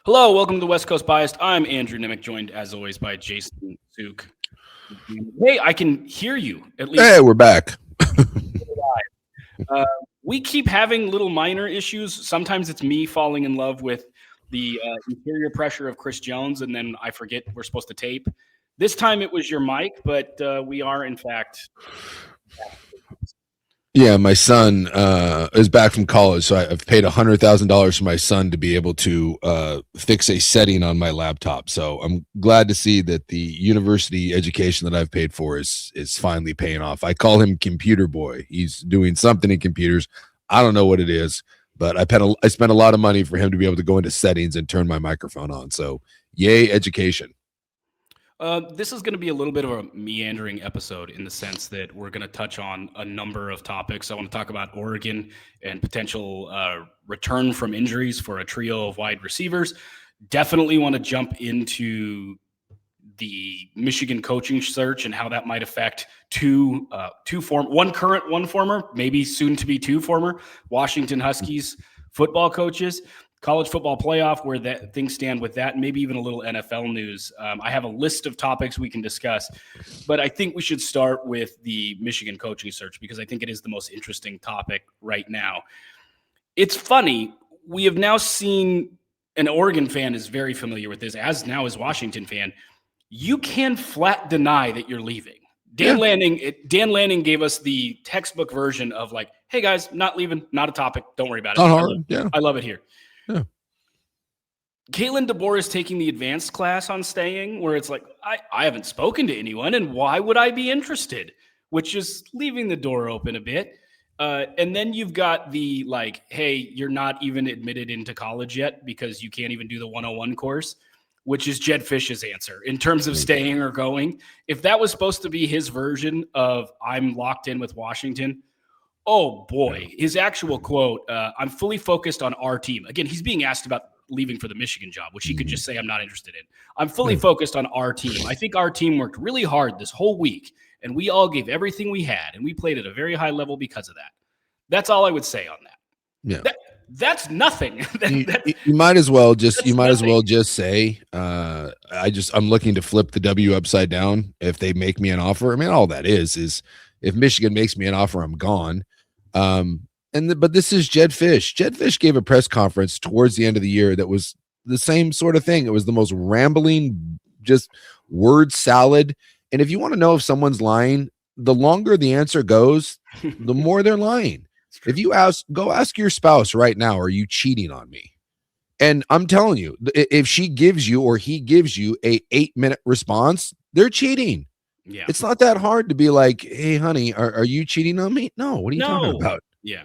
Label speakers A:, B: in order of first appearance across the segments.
A: Hello, welcome to West Coast Biased. I'm Andrew Nemec, joined as always by Jason Suke. Hey, I can hear you at least.
B: Hey, we're back.
A: Uh, we keep having little minor issues. Sometimes it's me falling in love with the interior pressure of Chris Jones, and then I forget we're supposed to tape. This time it was your mic, but we are in fact.
B: Yeah, my son is back from college, so I've paid $100,000 for my son to be able to fix a setting on my laptop. So I'm glad to see that the university education that I've paid for is finally paying off. I call him Computer Boy. He's doing something in computers. I don't know what it is, but I spent a lot of money for him to be able to go into settings and turn my microphone on. So yay, education.
A: This is going to be a little bit of a meandering episode in the sense that we're going to touch on a number of topics. I want to talk about Oregon and potential return from injuries for a trio of wide receivers. Definitely want to jump into the Michigan coaching search and how that might affect one current, one former, maybe soon to be two former Washington Huskies football coaches. College football playoff, where that things stand with that, and maybe even a little NFL news. I have a list of topics we can discuss, but I think we should start with the Michigan coaching search because I think it is the most interesting topic right now. It's funny. We have now seen an Oregon fan is very familiar with this, as now is Washington fan. You can flat deny that you're leaving. Dan Lanning gave us the textbook version of like, hey guys, not leaving, not a topic. Don't worry about it. I love it here.
B: Yeah.
A: Kalen DeBoer is taking the advanced class on staying, where it's like, I haven't spoken to anyone, and why would I be interested? Which is leaving the door open a bit. And then you've got the like, hey, you're not even admitted into college yet because you can't even do the 101 course, which is Jedd Fisch's answer in terms of staying or going. If that was supposed to be his version of I'm locked in with Washington, oh boy, his actual quote, I'm fully focused on our team. Again, he's being asked about leaving for the Michigan job, which he could just say I'm not interested in. I'm fully focused on our team. I think our team worked really hard this whole week, and we all gave everything we had, and we played at a very high level because of that. That's all I would say on that.
B: Yeah.
A: That's nothing.
B: You might as well just say I'm looking to flip the W upside down if they make me an offer. I mean, all that is if Michigan makes me an offer, I'm gone. But this is Jedd Fisch. Jedd Fisch gave a press conference towards the end of the year that was the same sort of thing. It was the most rambling, just word salad. And if you want to know if someone's lying, the longer the answer goes, the more they're lying. If you go ask your spouse right now, are you cheating on me? And I'm telling you, if she gives you or he gives you a 8-minute response, they're cheating.
A: Yeah.
B: It's not that hard to be like, hey, honey, are you cheating on me? No. What are you talking about?
A: Yeah.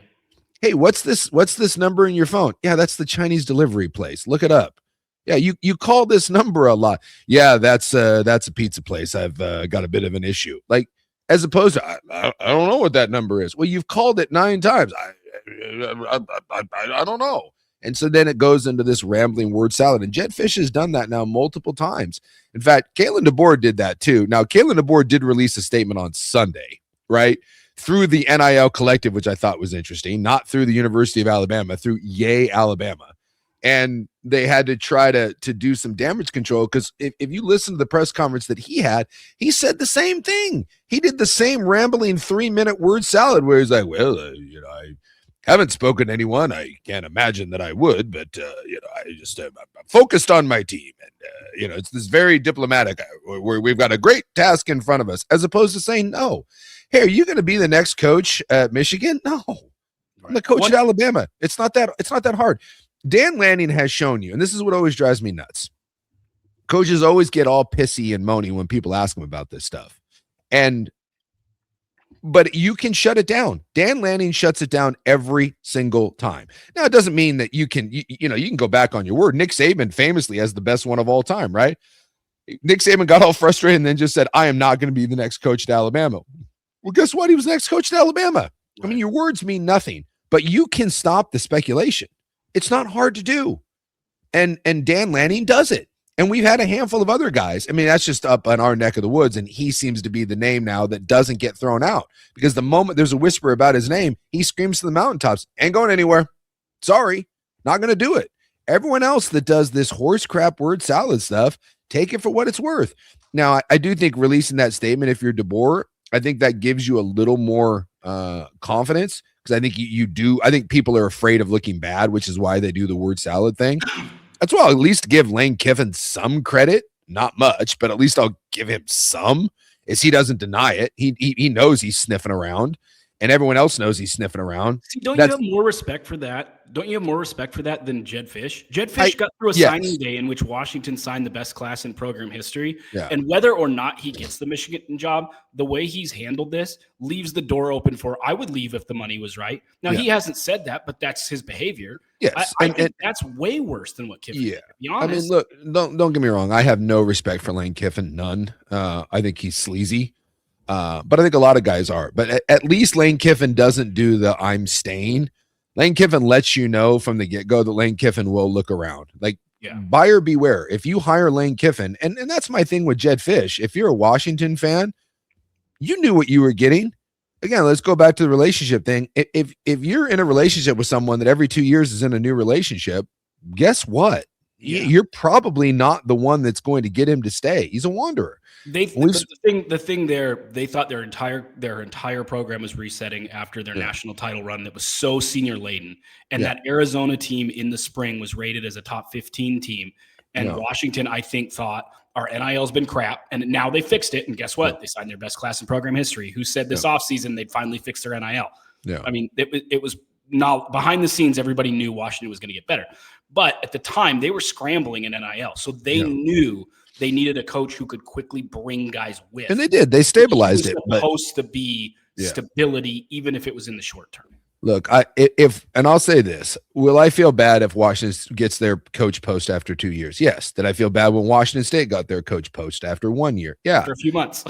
B: Hey, what's this number in your phone? Yeah, that's the Chinese delivery place. Look it up. Yeah, you call this number a lot. Yeah, that's a pizza place. I've got a bit of an issue. Like, as opposed to, I don't know what that number is. Well, you've called it 9 times. I don't know. And so then it goes into this rambling word salad. And Jedd Fisch has done that now multiple times. In fact, Kalen DeBoer did that too. Now, Kalen DeBoer did release a statement on Sunday, right? Through the NIL Collective, which I thought was interesting, not through the University of Alabama, through Yay Alabama. And they had to try to do some damage control because if you listen to the press conference that he had, he said the same thing. He did the same rambling 3-minute word salad where he's like, well, I haven't spoken to anyone. I can't imagine that I would, but, I just I'm focused on my team. And, it's this very diplomatic where we've got a great task in front of us, as opposed to saying, no, hey, are you going to be the next coach at Michigan? No, I'm the coach at Alabama. It's not that hard. Dan Lanning has shown you, and this is what always drives me nuts. Coaches always get all pissy and moany when people ask them about this stuff. But you can shut it down. Dan Lanning shuts it down every single time. Now, it doesn't mean that you can go back on your word. Nick Saban famously has the best one of all time, right? Nick Saban got all frustrated and then just said, I am not going to be the next coach at Alabama. Well, guess what? He was the next coach at Alabama. Right. I mean, your words mean nothing, but you can stop the speculation. It's not hard to do. And Dan Lanning does it. And we've had a handful of other guys. I mean, that's just up on our neck of the woods. And he seems to be the name now that doesn't get thrown out because the moment there's a whisper about his name, he screams to the mountaintops, ain't going anywhere. Sorry, not going to do it. Everyone else that does this horse crap word salad stuff, take it for what it's worth. Now, I do think releasing that statement, if you're DeBoer, I think that gives you a little more confidence, because I think you do. I think people are afraid of looking bad, which is why they do the word salad thing. That's why I'll at least give Lane Kiffin some credit. Not much, but at least I'll give him some, as he doesn't deny it. He knows he's sniffing around, and everyone else knows he's sniffing around.
A: See, don't you have more respect for that? Don't you have more respect for that than Jedd Fisch? Jedd Fisch got through a signing day in which Washington signed the best class in program history.
B: Yeah.
A: And whether or not he gets the Michigan job, the way he's handled this leaves the door open for, I would leave if the money was right. Now, he hasn't said that, but that's his behavior.
B: Yes.
A: I think that's way worse than what Kiffin did, to be honest.
B: I mean, look, don't get me wrong. I have no respect for Lane Kiffin, none. I think he's sleazy. But I think a lot of guys are. But at least Lane Kiffin doesn't do the I'm staying. Lane Kiffin lets you know from the get-go that Lane Kiffin will look around. Like, buyer beware. If you hire Lane Kiffin, and that's my thing with Jedd Fisch, if you're a Washington fan, you knew what you were getting. Again, let's go back to the relationship thing. If you're in a relationship with someone that every 2 years is in a new relationship, guess what? You're probably not the one that's going to get him to stay. He's a wanderer.
A: The thing there, they thought their entire program was resetting after their national title run that was so senior laden, and that Arizona team in the spring was rated as a top 15 team, and Washington, I think, thought our NIL's been crap, and now they fixed it. And guess what? They signed their best class in program history. Who said this offseason they'd finally fix their NIL? I mean, it was not behind the scenes. Everybody knew Washington was going to get better, but at the time they were scrambling in NIL, so they knew they needed a coach who could quickly bring guys with.
B: And they did. They stabilized it.
A: Supposed to be stability, even if it was in the short term.
B: Look, and I'll say this: will I feel bad if Washington gets their coach post after 2 years? Yes. Did I feel bad when Washington State got their coach post after 1 year? Yeah,
A: after a few months.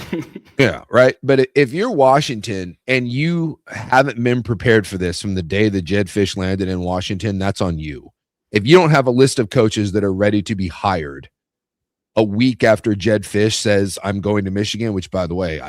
B: Yeah, right. But if you're Washington and you haven't been prepared for this from the day that Jedd Fisch landed in Washington, that's on you. If you don't have a list of coaches that are ready to be hired a week after Jedd Fisch says I'm going to Michigan, which, by the way,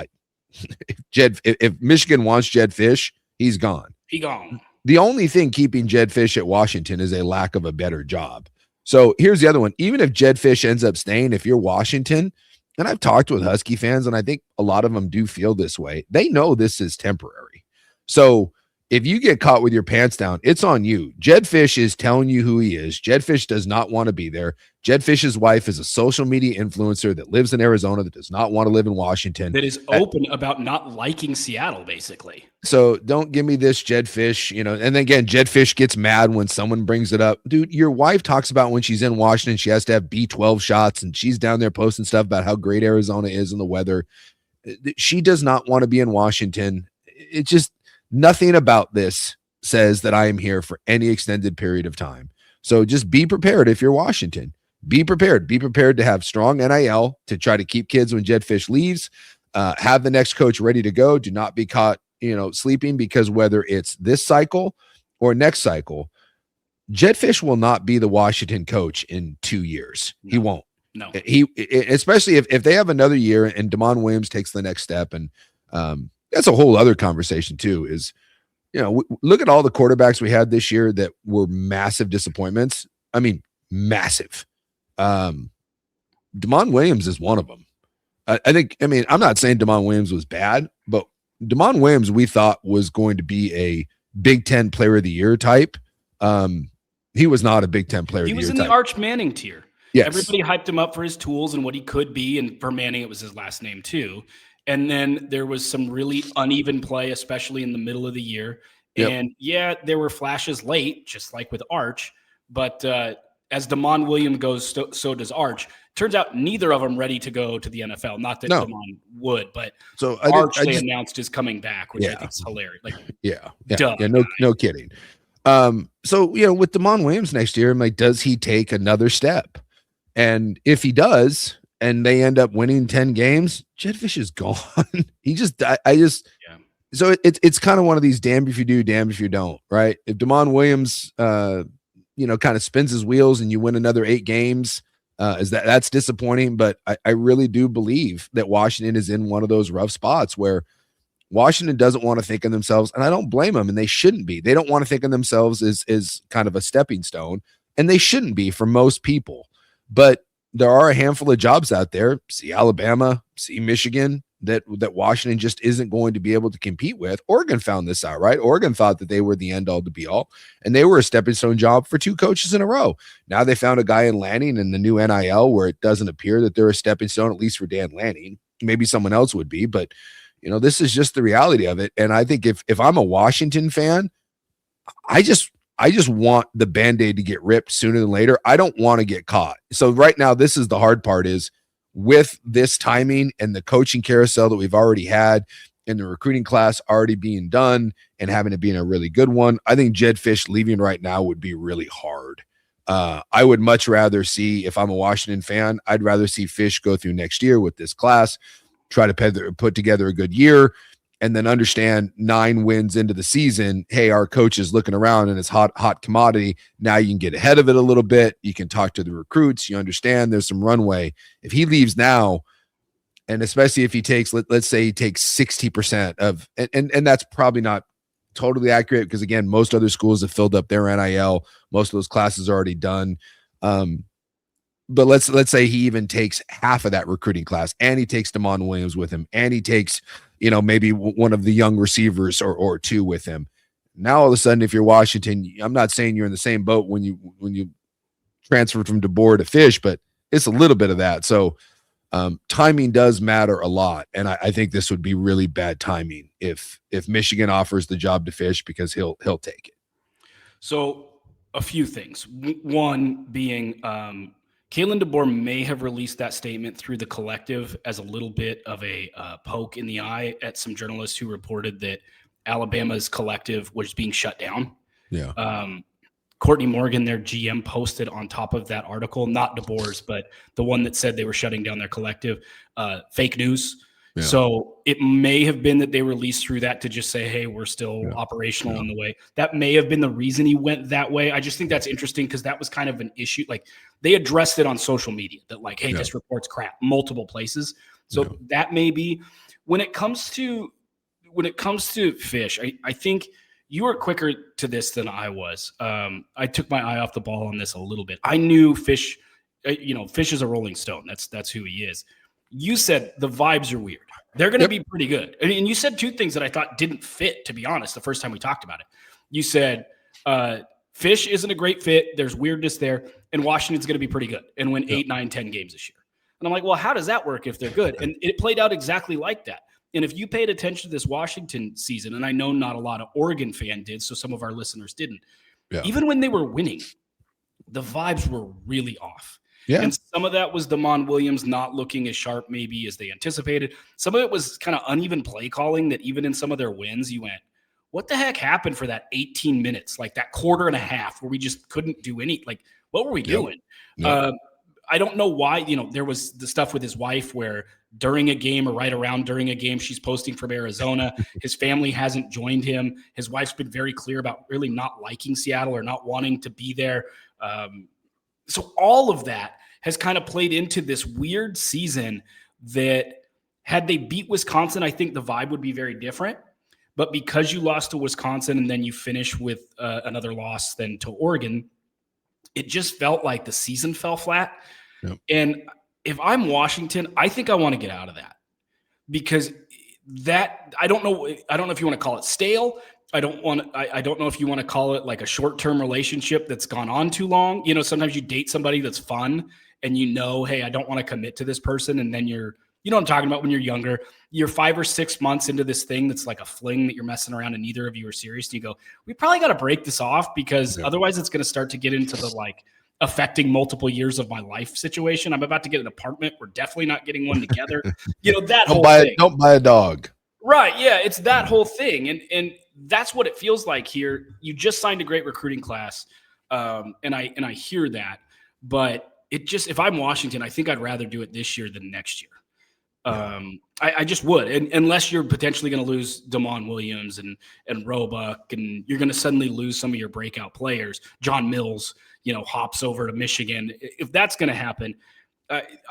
B: if Michigan wants Jedd Fisch, he's gone.
A: He gone.
B: The only thing keeping Jedd Fisch at Washington is a lack of a better job. So here's the other one. Even if Jedd Fisch ends up staying, if you're Washington, and I've talked with Husky fans, and I think a lot of them do feel this way, they know this is temporary. So if you get caught with your pants down, it's on you. Jedd Fisch is telling you who he is. Jedd Fisch does not want to be there. Jedd Fisch's wife is a social media influencer that lives in Arizona, that does not want to live in Washington.
A: That is open about not liking Seattle, basically.
B: So don't give me this Jedd Fisch, and then again, Jedd Fisch gets mad when someone brings it up. Dude, your wife talks about when she's in Washington, she has to have B12 shots, and she's down there posting stuff about how great Arizona is and the weather. She does not want to be in Washington. It's just nothing about this says that I am here for any extended period of time. So just be prepared if you're Washington. Be prepared. Be prepared to have strong NIL to try to keep kids when Jedd Fisch leaves. Have the next coach ready to go. Do not be caught, sleeping, because whether it's this cycle or next cycle, Jedd Fisch will not be the Washington coach in 2 years. No. He won't.
A: No.
B: Especially if they have another year and Damon Williams takes the next step. And that's a whole other conversation too, is, look at all the quarterbacks we had this year that were massive disappointments. I mean, massive. Damon Williams is one of them. I'm not saying Damon Williams was bad, but Damon Williams, we thought was going to be a Big Ten player of the year type. He was not a Big Ten player of the year type.
A: He was in the Arch Manning tier.
B: Yes.
A: Everybody hyped him up for his tools and what he could be. And for Manning, it was his last name too. And then there was some really uneven play, especially in the middle of the year. Yep. And there were flashes late, just like with Arch. But as Damon Williams goes, so does Arch. Turns out neither of them ready to go to the NFL. Not that Damon would, but so Arch they announced is coming back, which I think is hilarious. Like,
B: no kidding. So with Damon Williams next year, I'm like, does he take another step? And if he does, and they end up winning 10 games, Jedd Fisch is gone. So it's kind of one of these damned if you do, damned if you don't, right? If Damon Williams, kind of spins his wheels and you win another 8 games, that's disappointing. But I really do believe that Washington is in one of those rough spots where Washington doesn't want to think of themselves, and I don't blame them, and they shouldn't be. They don't want to think of themselves as kind of a stepping stone. and they shouldn't be for most people. But there are a handful of jobs out there, see Alabama, see Michigan, that Washington just isn't going to be able to compete with. Oregon found this out, right? Oregon thought that they were the end all to be all, and they were a stepping stone job for 2 coaches in a row. Now they found a guy in Lanning in the new NIL where it doesn't appear that they're a stepping stone, at least for Dan Lanning. Maybe someone else would be, but this is just the reality of it. And I think if I'm a Washington fan, I just want the Band-Aid to get ripped sooner than later. I don't want to get caught. So right now, this is the hard part, is with this timing and the coaching carousel that we've already had and the recruiting class already being done and having it being a really good one, I think Jedd Fisch leaving right now would be really hard. I would much rather see, if I'm a Washington fan, I'd rather see Fisch go through next year with this class, try to put together a good year, and then understand 9 wins into the season, hey, our coach is looking around and it's hot commodity. Now you can get ahead of it a little bit. You can talk to the recruits. You understand there's some runway. If he leaves now, and especially if he takes, let's say he takes 60% of, and that's probably not totally accurate, because again, most other schools have filled up their NIL. Most of those classes are already done. But let's say he even takes half of that recruiting class, and he takes Damon Williams with him, and he takes, maybe one of the young receivers or 2 with him. Now all of a sudden, if you're Washington, I'm not saying you're in the same boat when you transfer from DeBoer to Fisch, but it's a little bit of that. So timing does matter a lot, and I think this would be really bad timing if Michigan offers the job to Fisch, because he'll take it.
A: So a few things. One being, Kalen DeBoer may have released that statement through the collective as a little bit of a poke in the eye at some journalists who reported that Alabama's collective was being shut down.
B: Yeah.
A: Courtney Morgan, their GM, posted on top of that article, not DeBoer's, but the one that said they were shutting down their collective, fake news. Yeah. So it may have been that they released through that to just say, hey, we're still operational in the way. That may have been the reason he went that way. I just think that's interesting, because that was kind of an issue. Like, they addressed it on social media that, like, hey, this report's crap, multiple places. So that may be. When it comes to Fisch, I think you were quicker to this than I was. I took my eye off the ball on this a little bit. I knew Fisch, Fisch is a Rolling Stone. That's who he is. You said the vibes are weird. They're going to be pretty good. I mean, and you said 2 things that I thought didn't fit, to be honest, the first time we talked about it. You said Fisch isn't a great fit. There's weirdness there. And Washington's going to be pretty good and win 8, 9, 10 games this year. And I'm like, well, how does that work if they're good? And it played out exactly like that. And if you paid attention to this Washington season, and I know not a lot of Oregon fan did, so some of our listeners didn't, even when they were winning, the vibes were really off. Yeah. And some of that was Damon Williams not looking as sharp maybe as they anticipated. Some of it was kind of uneven play calling, that even in some of their wins, you went, what the heck happened for that 18 minutes, like that quarter and a half where we just couldn't do any, like, what were we doing? I don't know why, there was the stuff with his wife where during a game or right around during a game, she's posting from Arizona. His family hasn't joined him. His wife's been very clear about really not liking Seattle or not wanting to be there. So all of that has kind of played into this weird season that, had they beat Wisconsin, I think the vibe would be very different. But because you lost to Wisconsin and then you finish with another loss then to Oregon, it just felt like the season fell flat. Yep. And if I'm Washington, I think I want to get out of that, because that, I don't know if you want to call it stale. I don't know if you want to call it like a short-term relationship that's gone on too long. Sometimes you date somebody that's fun and hey, I don't want to commit to this person. And then you know what I'm talking about, when you're younger, you're 5 or 6 months into this thing that's like a fling that you're messing around and neither of you are serious. And you go, we probably got to break this off, because otherwise it's going to start to get into the like affecting multiple years of my life situation. I'm about to get an apartment. We're definitely not getting one together. That whole thing. Don't buy a dog. Right. Yeah. It's that whole thing. And that's what it feels like here. You just signed a great recruiting class. And I hear that, but it just, if I'm Washington, I think I'd rather do it this year than next year. I just would, unless you're potentially going to lose Damon Williams and Roebuck, and you're going to suddenly lose some of your breakout players. John Mills, hops over to Michigan. If that's going to happen,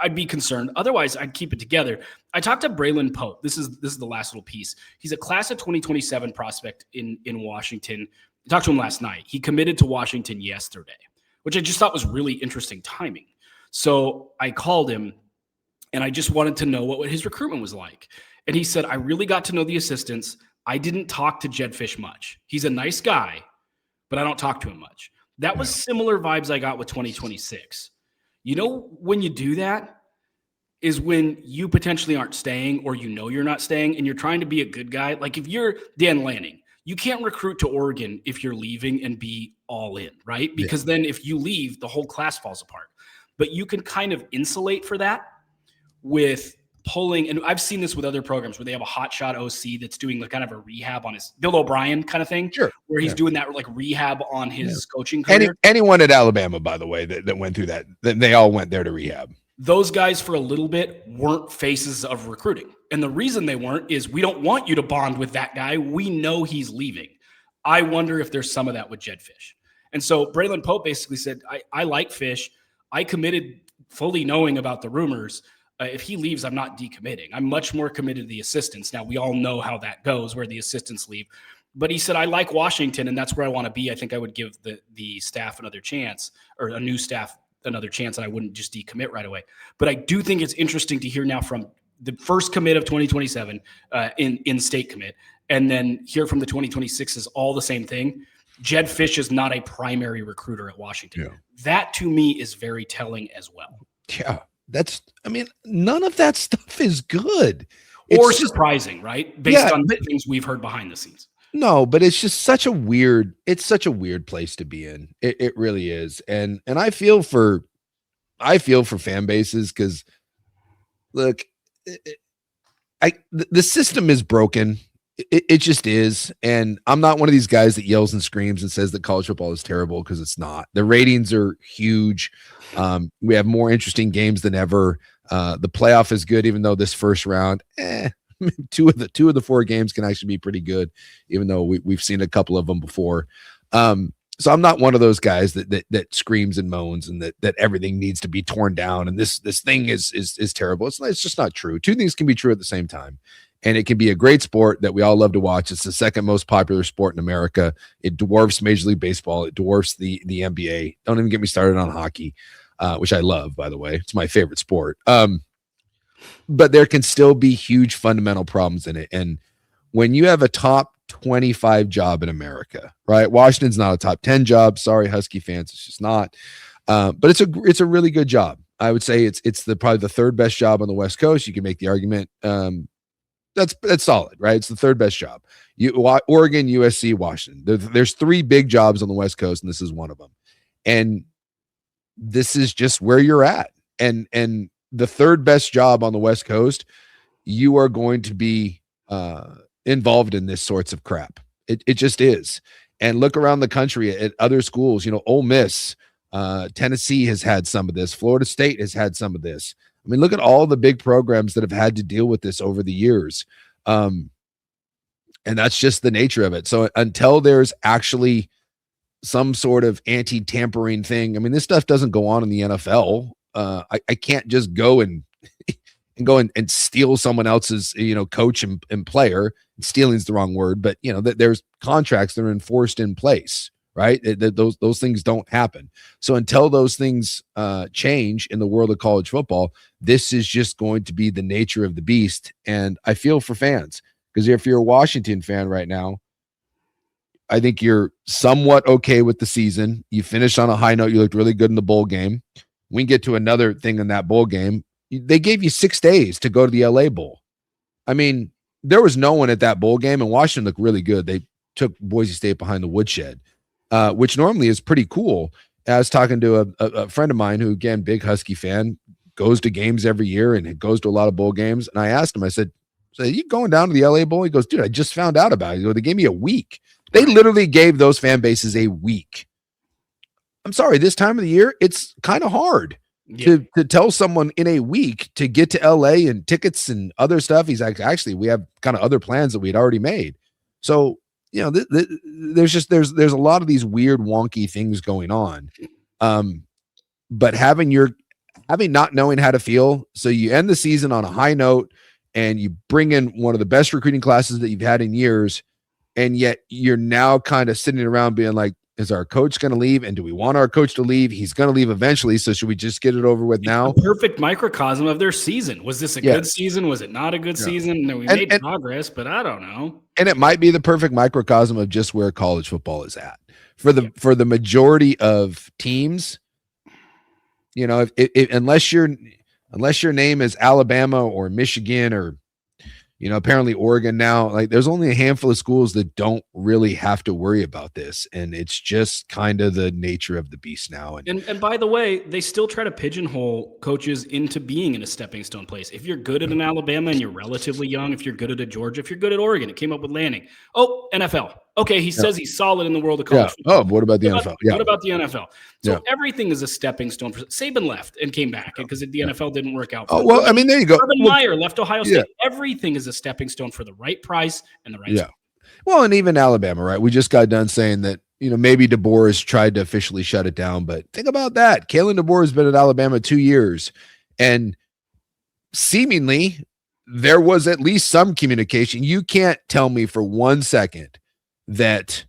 A: I'd be concerned. Otherwise, I'd keep it together. I talked to Braylon Pope. This is the last little piece. He's a class of 2027 prospect in Washington. I talked to him last night. He committed to Washington yesterday. which I just thought was really interesting timing. So I called him and I just wanted to know what his recruitment was like. And he said, I really got to know the assistants. I didn't talk to Jedd Fisch much. He's a nice guy, but I don't talk to him much. That was similar vibes I got with 2026. You know, when you do that is when you potentially aren't staying, or you know you're not staying, and you're trying to be a good guy. Like if you're Dan Lanning, you can't recruit to Oregon if you're leaving and be all in, right? Because then if you leave, the whole class falls apart. But you can kind of insulate for that with pulling, and I've seen this with other programs where they have a hotshot OC that's doing like kind of a rehab on his Bill O'Brien kind of thing,
B: sure,
A: where he's doing that like rehab on his coaching career.
B: Anyone at Alabama, by the way, that went through that, they all went there to rehab.
A: Those guys for a little bit weren't faces of recruiting. And the reason they weren't is we don't want you to bond with that guy. We know he's leaving. I wonder if there's some of that with Jedd Fisch. And so Braylon Pope basically said, I like Fisch. I committed fully knowing about the rumors. If he leaves, I'm not decommitting. I'm much more committed to the assistants. Now, we all know how that goes, where the assistants leave. But he said, I like Washington, and that's where I want to be. I think I would give the staff another chance, or a new staff another chance, and I wouldn't just decommit right away. But I do think it's interesting to hear now from the first commit of 2027 in state commit, and then hear from the 2026 is all the same thing. Jedd Fisch is not a primary recruiter at Washington. Yeah. That to me is very telling as well.
B: Yeah. None of that stuff is good
A: or surprising, right? Based on the things we've heard behind the scenes.
B: No, but it's just such a weird place to be in. It really is. And I feel for fan bases, because look, the system is broken. It just is. And I'm not one of these guys that yells and screams and says that college football is terrible, because it's not. The ratings are huge. We have more interesting games than ever. The playoff is good, even though this first round, two of the 4 games can actually be pretty good, even though we've seen a couple of them before. So I'm not one of those guys that screams and moans and that everything needs to be torn down and this thing is terrible. It's just not true. Two things can be true at the same time. And it can be a great sport that we all love to watch. It's the second most popular sport in America. It dwarfs Major League Baseball. It dwarfs the NBA. Don't even get me started on hockey, which I love, by the way. It's my favorite sport. But there can still be huge fundamental problems in it. And when you have a top 25 job in America, right? Washington's not a top 10 job. Sorry, Husky fans, it's just not. But it's a really good job. I would say it's probably the third best job on the West Coast. You can make the argument. That's solid, right? It's the third best job. Oregon, USC, Washington. There's 3 big jobs on the West Coast, and this is one of them. And this is just where you're at. And the third best job on the West Coast, you are going to be involved in this sorts of crap. It just is. And look around the country at other schools. Ole Miss, Tennessee has had some of this. Florida State has had some of this. I mean, look at all the big programs that have had to deal with this over the years. And that's just the nature of it. So until there's actually some sort of anti-tampering thing, I mean, this stuff doesn't go on in the NFL. I can't just go and steal someone else's, coach and player. Stealing's the wrong word, but there's contracts that are enforced in place. Right? Those things don't happen. So until those things change in the world of college football, this is just going to be the nature of the beast. And I feel for fans, because if you're a Washington fan right now, I think you're somewhat okay with the season. You finished on a high note. You looked really good in the bowl game. We can get to another thing in that bowl game. They gave you 6 days to go to the LA Bowl. I mean, there was no one at that bowl game, and Washington looked really good. They took Boise State behind the woodshed. Which normally is pretty cool. I was talking to a friend of mine who, again, big Husky fan, goes to games every year and goes to a lot of bowl games. And I asked him, I said, so are you going down to the LA Bowl? He goes, dude, I just found out about it. They gave me a week. They literally gave those fan bases a week. I'm sorry, this time of the year, it's kind of hard to tell someone in a week to get to LA and tickets and other stuff. He's like, actually, we have kind of other plans that we'd already made. So, there's a lot of these weird wonky things going on. But having not knowing how to feel, so you end the season on a high note and you bring in one of the best recruiting classes that you've had in years, and yet you're now kind of sitting around being like, Is our coach going to leave? And do we want our coach to leave? He's going to leave eventually. So should we just get it over with now?
A: It's a perfect microcosm of their season. Was this a good season? Was it not a good season? No, we made progress, but I don't know.
B: And it might be the perfect microcosm of just where college football is at for the majority of teams. You know, unless your name is Alabama or Michigan or, you know, apparently Oregon now, like there's only a handful of schools that don't really have to worry about this. And it's just kind of the nature of the beast now.
A: And by the way, they still try to pigeonhole coaches into being in a stepping stone place. If you're good at an Alabama and you're relatively young, if you're good at a Georgia, if you're good at Oregon, it came up with Lanning. Oh, NFL. Okay, he says he's solid in the world of college football.
B: Oh, what about the NFL?
A: What about the NFL? So everything is a stepping stone. Saban left and came back because the NFL didn't work out.
B: Oh, well, I mean, there you go.
A: Urban Meyer left Ohio State. Everything is a stepping stone for the right price and the right school.
B: Well, and even Alabama, right? We just got done saying that, you know, maybe DeBoer has tried to officially shut it down, but think about that. Kalen DeBoer has been at Alabama 2 years, and seemingly there was at least some communication. You can't tell me for 1 second that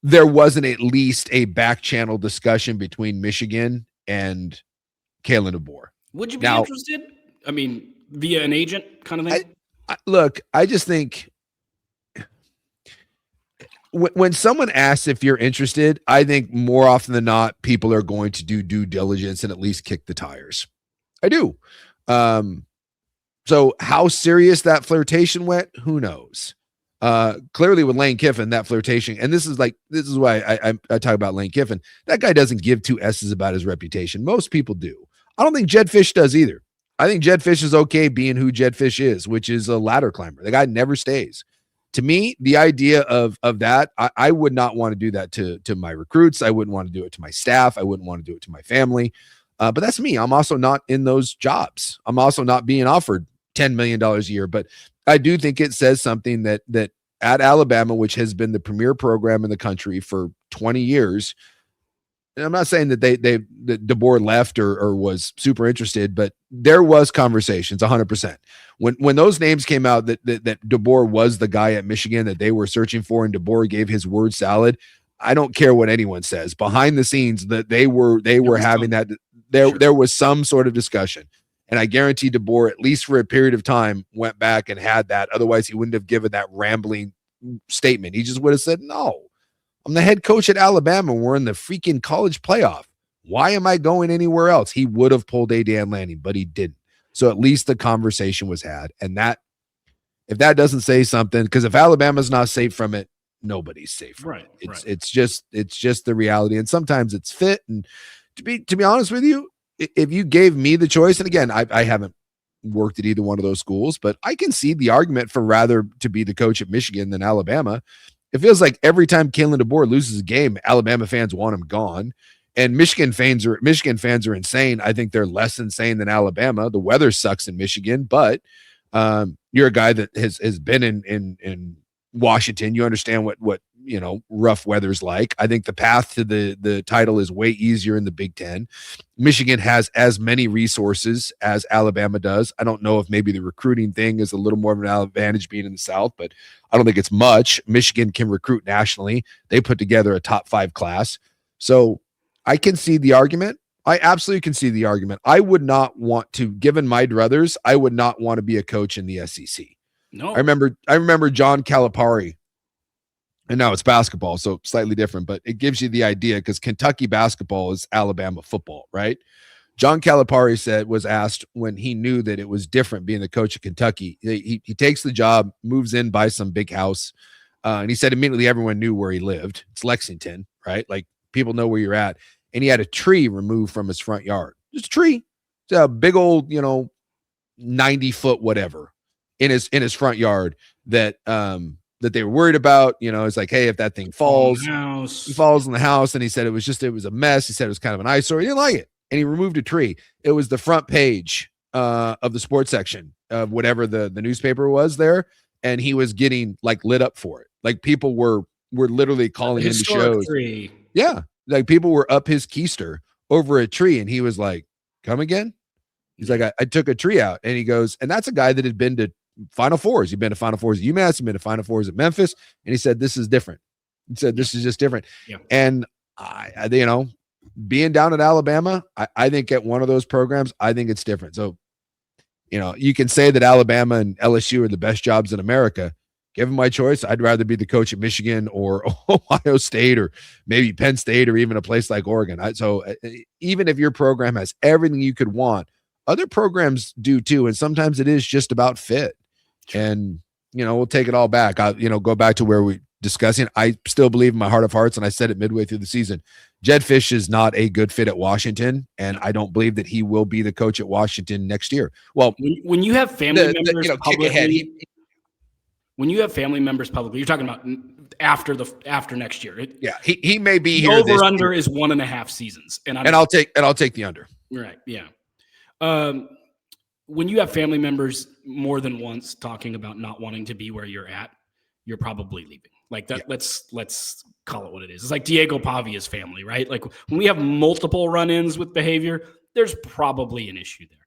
B: there wasn't at least a back channel discussion between Michigan and Kalen DeBoer.
A: Would you be interested? I mean, via an agent kind of thing?
B: Look, I just think when someone asks if you're interested, I think more often than not, people are going to do due diligence and at least kick the tires. I do. So how serious that flirtation went, who knows? Clearly with Lane Kiffin, that flirtation, and this is why I talk about Lane Kiffin. That guy doesn't give two S's about his reputation. Most people do. I don't think Jedd Fisch does either. I think Jedd Fisch is okay being who Jedd Fisch is, which is a ladder climber. The guy never stays. To me, the idea of that, I would not want to do that to my recruits. I wouldn't want to do it to my staff. I wouldn't want to do it to my family. But that's me. I'm also not in those jobs. I'm also not being offered $10 million a year. But I do think it says something that at Alabama, which has been the premier program in the country for 20 years, and I'm not saying that that DeBoer left or was super interested, but there was conversations 100%. When those names came out that DeBoer was the guy at Michigan that they were searching for, and DeBoer gave his word salad, I don't care what anyone says. Behind the scenes, that they were having that. There was some sort of discussion. And I guarantee DeBoer, at least for a period of time, went back and had that. Otherwise, he wouldn't have given that rambling statement. He just would have said, no, I'm the head coach at Alabama. We're in the freaking college playoff. Why am I going anywhere else? He would have pulled a Dan Lanning, but he didn't. So at least the conversation was had. And that, if that doesn't say something, because if Alabama's not safe from it, nobody's safe from it. It's just the reality. And sometimes it's fit. And to be honest with you, if you gave me the choice, and again, I haven't worked at either one of those schools, but I can see the argument for rather to be the coach at Michigan than Alabama. It feels like every time Kalen DeBoer loses a game, Alabama fans want him gone. And Michigan fans are insane. I think they're less insane than Alabama. The weather sucks in Michigan, but you're a guy that has been in Washington. You understand what rough weather's like. I think the path to the title is way easier in the Big Ten. Michigan has as many resources as Alabama does. I don't know if maybe the recruiting thing is a little more of an advantage being in the South, but I don't think it's much. Michigan can recruit nationally. They put together a top 5 class. So I can see the argument. I absolutely can see the argument. I would not want to, given my druthers, I would not want to be a coach in the SEC.
A: No.
B: I remember John Calipari, and now it's basketball, so slightly different, but it gives you the idea because Kentucky basketball is Alabama football, right? John Calipari was asked when he knew that it was different being the coach of Kentucky. He takes the job, moves in, buys some big house, and he said immediately everyone knew where he lived. It's Lexington, right? Like people know where you're at. And he had a tree removed from his front yard. Just a tree. It's a big old, 90-foot whatever in his front yard that they were worried about. It's like, hey, if that thing falls, he falls in the house. And he said it was a mess. He said it was kind of an eyesore. He didn't like it. And he removed a tree. It was the front page of the sports section of whatever the newspaper was there. And he was getting like lit up for it. Like people were literally calling into shows.
A: Tree.
B: Yeah. Like people were up his keister over a tree. And he was like, come again? He's like, I took a tree out. And he goes, and that's a guy that had been to Final Fours. He'd been to Final Fours at UMass. He'd been to Final Fours at Memphis. And he said, this is different. He said, this is just different.
A: Yeah.
B: And being down at Alabama, I think at one of those programs, I think it's different. So, you can say that Alabama and LSU are the best jobs in America. Given my choice, I'd rather be the coach at Michigan or Ohio State or maybe Penn State or even a place like Oregon. So even if your program has everything you could want, other programs do too. And sometimes it is just about fit. Sure. And, we'll take it all back. Go back to where we discussing. I still believe in my heart of hearts, and I said it midway through the season, Jedd Fisch is not a good fit at Washington, and I don't believe that he will be the coach at Washington next year. Well,
A: when you have family members publicly, when you have family members publicly, you're talking about after next year.
B: He may be here.
A: Over under is 1.5 seasons, and
B: I'll take the under.
A: Right. Yeah. When you have family members more than once talking about not wanting to be where you're at, you're probably leaving. Like that. Yeah. Let's call it what it is. It's like Diego Pavia's family, right? Like when we have multiple run-ins with behavior, there's probably an issue there.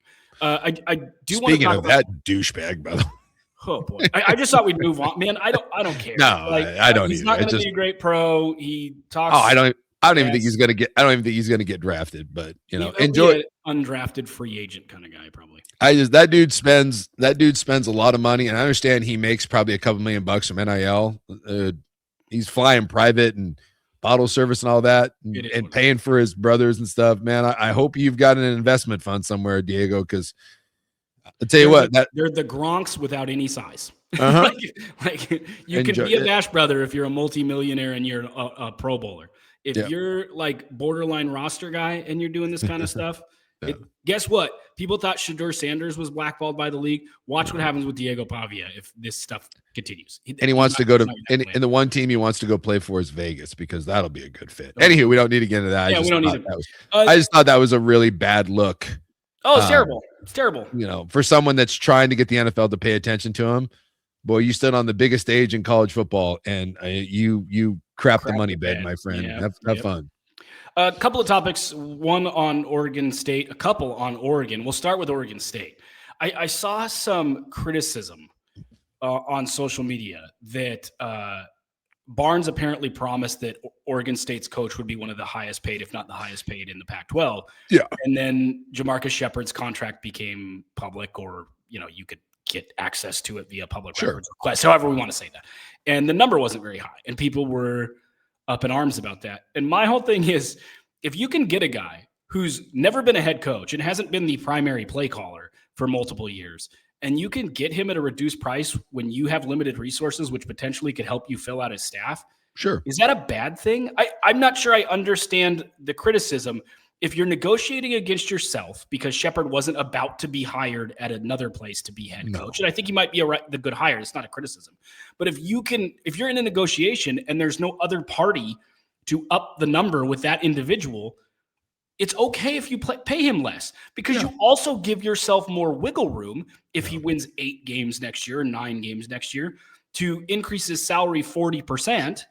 A: I do want to talk
B: about that douchebag, by the way.
A: Oh boy! I just thought we'd move on, man. I don't care.
B: No, I don't.
A: He's not going to be a great pro. He talks.
B: Oh, I don't even think he's going to get. I don't even think he's going to get drafted. But enjoy
A: an undrafted free agent kind of guy, probably.
B: That dude spends a lot of money, and I understand he makes probably a couple $1 million from NIL. He's flying private and bottle service and all that, and paying for his brothers and stuff. Man, I hope you've got an investment fund somewhere, Diego, because I'll tell you what,
A: they're the Gronks without any size.
B: Uh-huh.
A: like you can be a Bash brother if you're a multimillionaire and you're a Pro Bowler. If you're like borderline roster guy and you're doing this kind of stuff, guess what? People thought Shedeur Sanders was blackballed by the league. Watch what happens with Diego Pavia if this stuff continues.
B: And he wants to go to – and the one team he wants to go play for is Vegas because that'll be a good fit. Anywho, we don't need to get into that.
A: Yeah, we don't need to.
B: I just thought that was a really bad look.
A: Oh, it's terrible. It's terrible.
B: For someone that's trying to get the NFL to pay attention to him, boy, you stood on the biggest stage in college football, and you crap the money bed, my friend. Yeah. Have fun.
A: A couple of topics, one on Oregon State, a couple on Oregon. We'll start with Oregon State. I saw some criticism on social media that Barnes apparently promised that Oregon State's coach would be one of the highest paid, if not the highest paid in the Pac-12.
B: Yeah.
A: And then JaMarcus Shephard's contract became public, or, you could get access to it via public records request, however we want to say that. And the number wasn't very high, and people were up in arms about that. And my whole thing is, if you can get a guy who's never been a head coach and hasn't been the primary play caller for multiple years, and you can get him at a reduced price when you have limited resources, which potentially could help you fill out his staff.
B: Sure.
A: Is that a bad thing? I'm not sure I understand the criticism. If you're negotiating against yourself because Shephard wasn't about to be hired at another place to be head coach, and I think he might be the good hire. It's not a criticism. But if you're in a negotiation and there's no other party to up the number with that individual, it's okay if you pay him less, because you also give yourself more wiggle room if he wins 8 games next year, 9 games next year, to increase his salary 40%.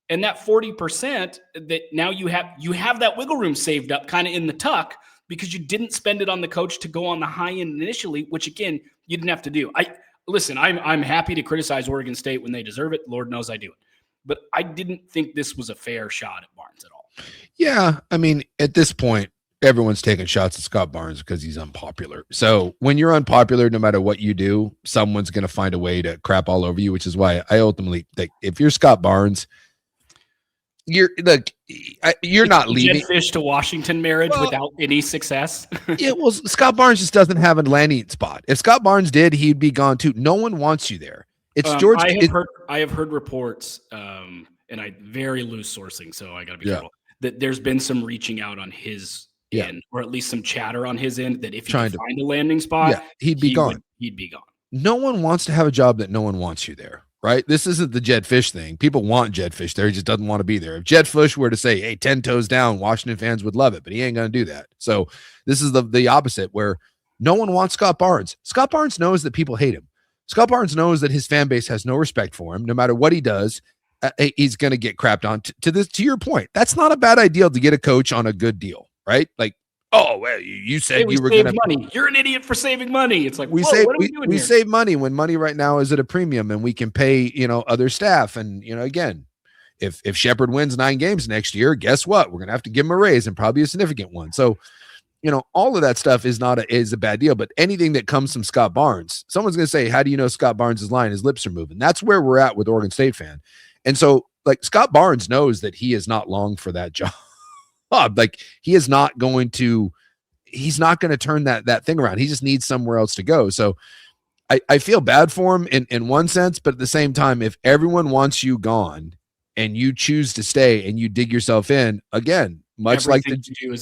A: And that 40% that now you have that wiggle room saved up kind of in the tuck because you didn't spend it on the coach to go on the high end initially, which again, you didn't have to do. I'm happy to criticize Oregon State when they deserve it. Lord knows I do it. But I didn't think this was a fair shot at Barnes at all.
B: Yeah. I mean, at this point, everyone's taking shots at Scott Barnes because he's unpopular. So when you're unpopular, no matter what you do, someone's going to find a way to crap all over you, which is why I ultimately think if you're Scott Barnes, you're not leaving.
A: Jedd Fisch to Washington marriage without any success.
B: Yeah, well, Scott Barnes just doesn't have a landing spot. If Scott Barnes did, he'd be gone too. No one wants you there. It's George.
A: I have heard reports, and I very loose sourcing, so I got to be careful. That there's been some reaching out on his end, or at least some chatter on his end that if he could find a landing spot,
B: he'd be gone.
A: He'd be gone.
B: No one wants to have a job that no one wants you there. Right? This isn't the Jedd Fisch thing. People want Jedd Fisch there. He just doesn't want to be there. If Jedd Fisch were to say, hey, 10 toes down, Washington fans would love it, but he ain't going to do that. So this is the opposite, where no one wants Scott Barnes. Scott Barnes knows that people hate him. Scott Barnes knows that his fan base has no respect for him. No matter what he does, he's going to get crapped on. To your point, that's not a bad idea to get a coach on a good deal, right? Like, oh, well, you said you were going to
A: money. You're an idiot for saving money. It's like,
B: we save money when money right now is at a premium, and we can pay, other staff. And, again, if Shephard wins 9 games next year, guess what? We're going to have to give him a raise, and probably a significant one. So, all of that stuff is a bad deal, but anything that comes from Scott Barnes, someone's going to say, how do you know Scott Barnes is lying? His lips are moving. That's where we're at with Oregon State fan. And so, like, Scott Barnes knows that he is not long for that job. Like, he's not going to turn that thing around. He just needs somewhere else to go. So I feel bad for him in one sense, but at the same time, if everyone wants you gone and you choose to stay and you dig yourself in, again, much
A: everything
B: like
A: you do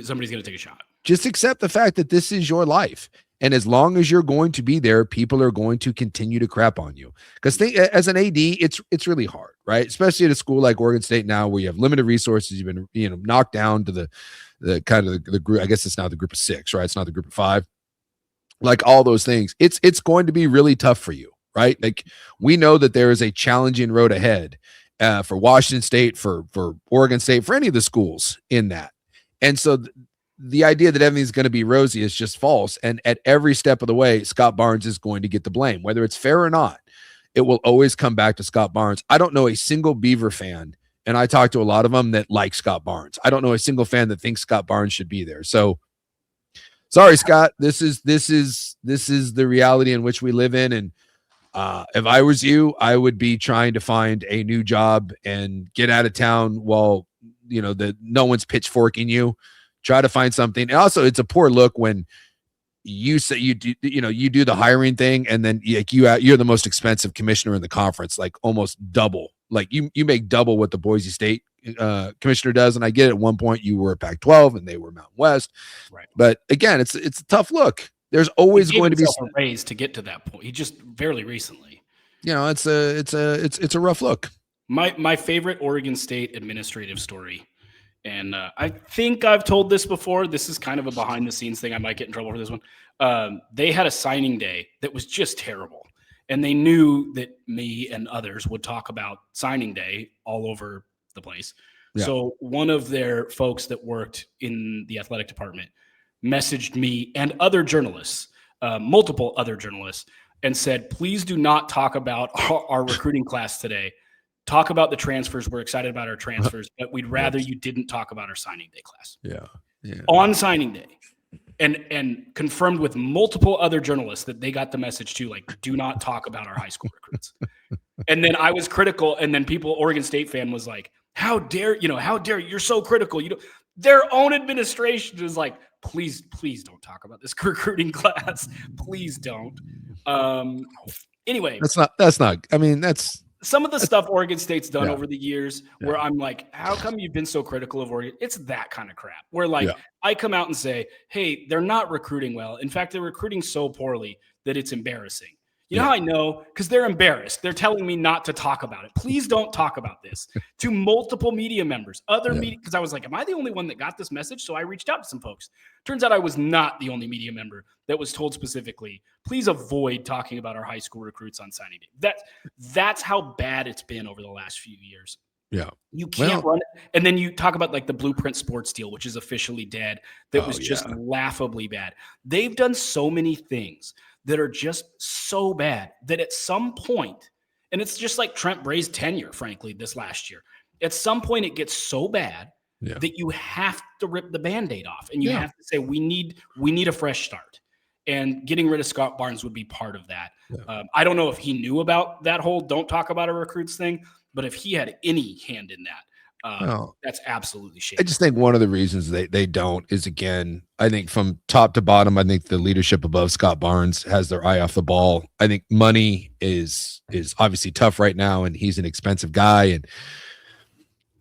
A: somebody's gonna take a shot.
B: Just accept the fact that this is your life. And as long as you're going to be there, people are going to continue to crap on you. Because as an AD, it's really hard, right? Especially at a school like Oregon State now, where you have limited resources. You've been knocked down to the kind of the group. I guess it's now the group of 6, right? It's not the group of 5. Like all those things, it's going to be really tough for you, right? Like, we know that there is a challenging road ahead for Washington State, for Oregon State, for any of the schools in that. And so the idea that everything's going to be rosy is just false. And at every step of the way, Scott Barnes is going to get the blame, whether it's fair or not. It will always come back to Scott Barnes. I don't know a single Beaver fan, and I talk to a lot of them, that like Scott Barnes. I don't know a single fan that thinks Scott Barnes should be there. So sorry, Scott, this is the reality in which we live in. And if I was you, I would be trying to find a new job and get out of town while, no one's pitchforking you. Try to find something. And also, it's a poor look when you say you do the hiring thing, and then you're the most expensive commissioner in the conference, like almost double. Like you make double what the Boise State commissioner does. And I get it, at one point you were Pac 12 and they were Mountain West, right? But again, it's a tough look. There's always going to be
A: a raise to get to that point. He just fairly recently.
B: It's a rough look.
A: My favorite Oregon State administrative story. And I think I've told this before. This is kind of a behind-the-scenes thing. I might get in trouble for this one. They had a signing day that was just terrible. And they knew that me and others would talk about signing day all over the place. Yeah. So one of their folks that worked in the athletic department messaged me and other journalists, multiple other journalists, and said, please do not talk about our recruiting class today. Talk about the transfers. We're excited about our transfers, but we'd rather you didn't talk about our signing day class.
B: Yeah.
A: On signing day. And confirmed with multiple other journalists that they got the message too, like, do not talk about our high school recruits. And then I was critical, and then Oregon State fan was like, how dare you're so critical. Their own administration is like, please don't talk about this recruiting class. Please don't. Anyway.
B: That's
A: some of the stuff Oregon State's done over the years where I'm like, how come you've been so critical of Oregon? It's that kind of crap where I come out and say, hey, they're not recruiting well. In fact, they're recruiting so poorly that it's embarrassing. You know how I know? Because they're embarrassed. They're telling me not to talk about it. Please don't talk about this to multiple media members, media. Because I was like, am I the only one that got this message? So I reached out to some folks. Turns out I was not the only media member that was told specifically, please avoid talking about our high school recruits on signing day. That's how bad it's been over the last few years.
B: Yeah.
A: You can't run it. And then you talk about like the Blueprint Sports deal, which is officially dead. That was just laughably bad. They've done so many things that are just so bad that at some point, and it's just like Trent Bray's tenure, frankly, this last year, at some point it gets so bad that you have to rip the Band-Aid off and you have to say, we need a fresh start. And getting rid of Scott Barnes would be part of that. Yeah. I don't know if he knew about that whole don't talk about our recruits thing, but if he had any hand in that, that's absolutely shady.
B: I just think one of the reasons they don't is, again, I think from top to bottom, I think the leadership above Scott Barnes has their eye off the ball. I think money is obviously tough right now, and he's an expensive guy. And,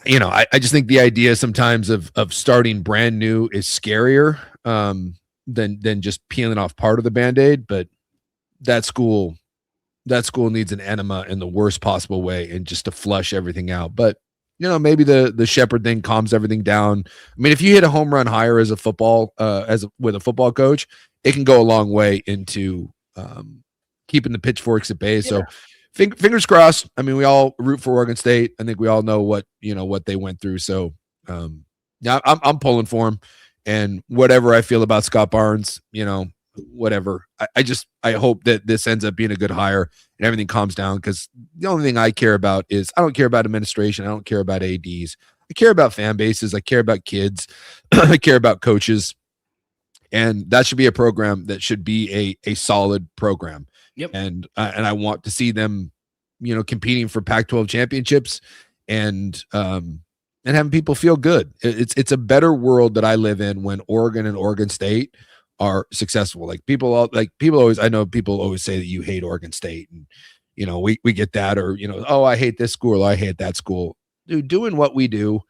B: I just think the idea sometimes of starting brand new is scarier than just peeling off part of the Band-Aid. But that school needs an enema in the worst possible way and just to flush everything out. But maybe the Shephard thing calms everything down. I mean, if you hit a home run higher as a football, with a football coach, it can go a long way into keeping the pitchforks at bay. Yeah. So fingers crossed. I mean, we all root for Oregon State. I think we all know what they went through. So I'm pulling for them, and whatever I feel about Scott Barnes, whatever. I hope that this ends up being a good hire and everything calms down, because the only thing I care about is, I don't care about administration. I don't care about ADs. I care about fan bases. I care about kids. I care about coaches. And that should be a program that should be a solid program.
A: Yep.
B: And I want to see them, competing for Pac-12 championships and having people feel good. It's a better world that I live in when Oregon and Oregon State are successful. I know people always say that you hate Oregon State, and we get that, or oh, I hate this school, or I hate that school. Dude, doing what we do,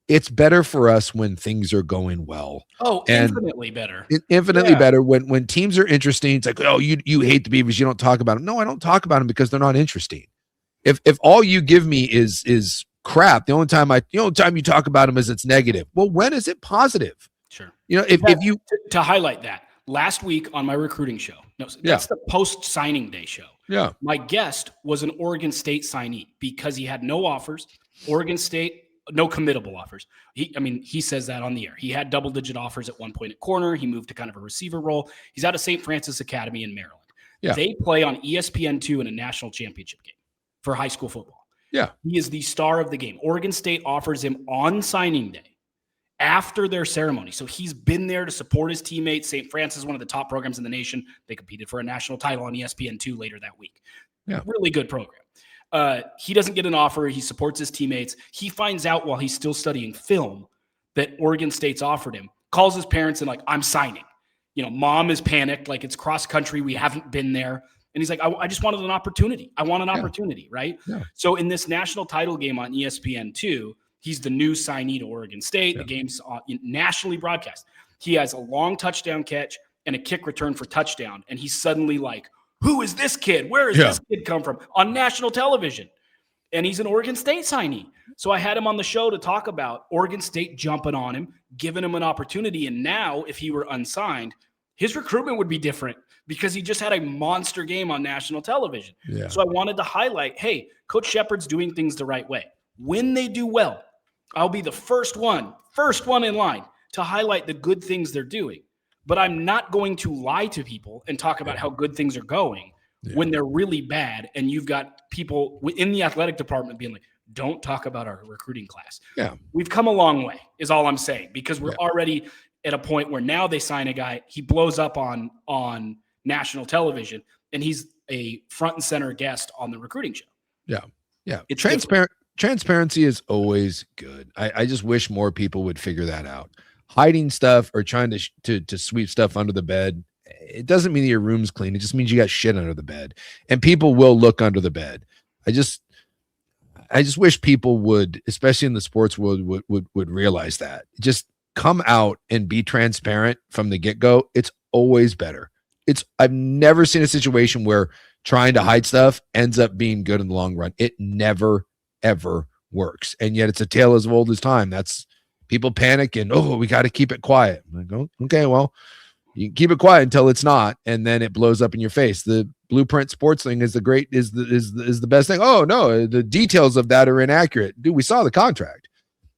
B: it's better for us when things are going well.
A: Oh,
B: and
A: infinitely better.
B: Infinitely better when teams are interesting. It's like, oh, you hate the Beavers, you don't talk about them. No, I don't talk about them because they're not interesting. If all you give me is crap, the only time you talk about them is it's negative. Well, when is it positive?
A: Sure.
B: If you
A: to highlight that, last week on my recruiting show, that's the post signing day show.
B: Yeah.
A: My guest was an Oregon State signee because he had no offers. Oregon State, no committable offers. He says that on the air. He had double-digit offers at one point at corner. He moved to kind of a receiver role. He's out of St. Francis Academy in Maryland.
B: Yeah.
A: They play on ESPN2 in a national championship game for high school football.
B: Yeah.
A: He is the star of the game. Oregon State offers him on signing day after their ceremony. So he's been there to support his teammates. St. Francis, one of the top programs in the nation. They competed for a national title on ESPN2 later that week.
B: Yeah.
A: Really good program. He doesn't get an offer. He supports his teammates. He finds out while he's still studying film that Oregon State's offered him, calls his parents and I'm signing. Mom is panicked. Like, it's cross country. We haven't been there. And he's like, I just wanted an opportunity. I want an opportunity, right?
B: Yeah.
A: So in this national title game on ESPN2, he's the new signee to Oregon State. The game's nationally broadcast. He has a long touchdown catch and a kick return for touchdown. And he's suddenly like, who is this kid? Where is this kid come from? On national television. And he's an Oregon State signee. So I had him on the show to talk about Oregon State jumping on him, giving him an opportunity. And now, if he were unsigned, his recruitment would be different because he just had a monster game on national television.
B: Yeah.
A: So I wanted to highlight, hey, Coach Shephard's doing things the right way. When they do well, I'll be the first one in line to highlight the good things they're doing. But I'm not going to lie to people and talk about how good things are going when they're really bad. And you've got people in the athletic department being like, don't talk about our recruiting class.
B: Yeah.
A: We've come a long way is all I'm saying, because we're already at a point where now they sign a guy, he blows up on national television, and he's a front and center guest on the recruiting show.
B: Yeah. Yeah.
A: It's
B: Transparency is always good. I just wish more people would figure that out. Hiding stuff or trying to sweep stuff under the bed, it doesn't mean that your room's clean. It just means you got shit under the bed, and people will look under the bed. I just wish people would, especially in the sports world, would realize that. Just come out and be transparent from the get-go. It's always better. I've never seen a situation where trying to hide stuff ends up being good in the long run. It never, ever works. And yet it's a tale as old as time. That's people panic and, we got to keep it quiet. I'm like, oh, okay, well, you can keep it quiet until it's not, and then it blows up in your face. The Blueprint Sports thing is the best thing. Oh no, the details of that are inaccurate. Dude, we saw the contract.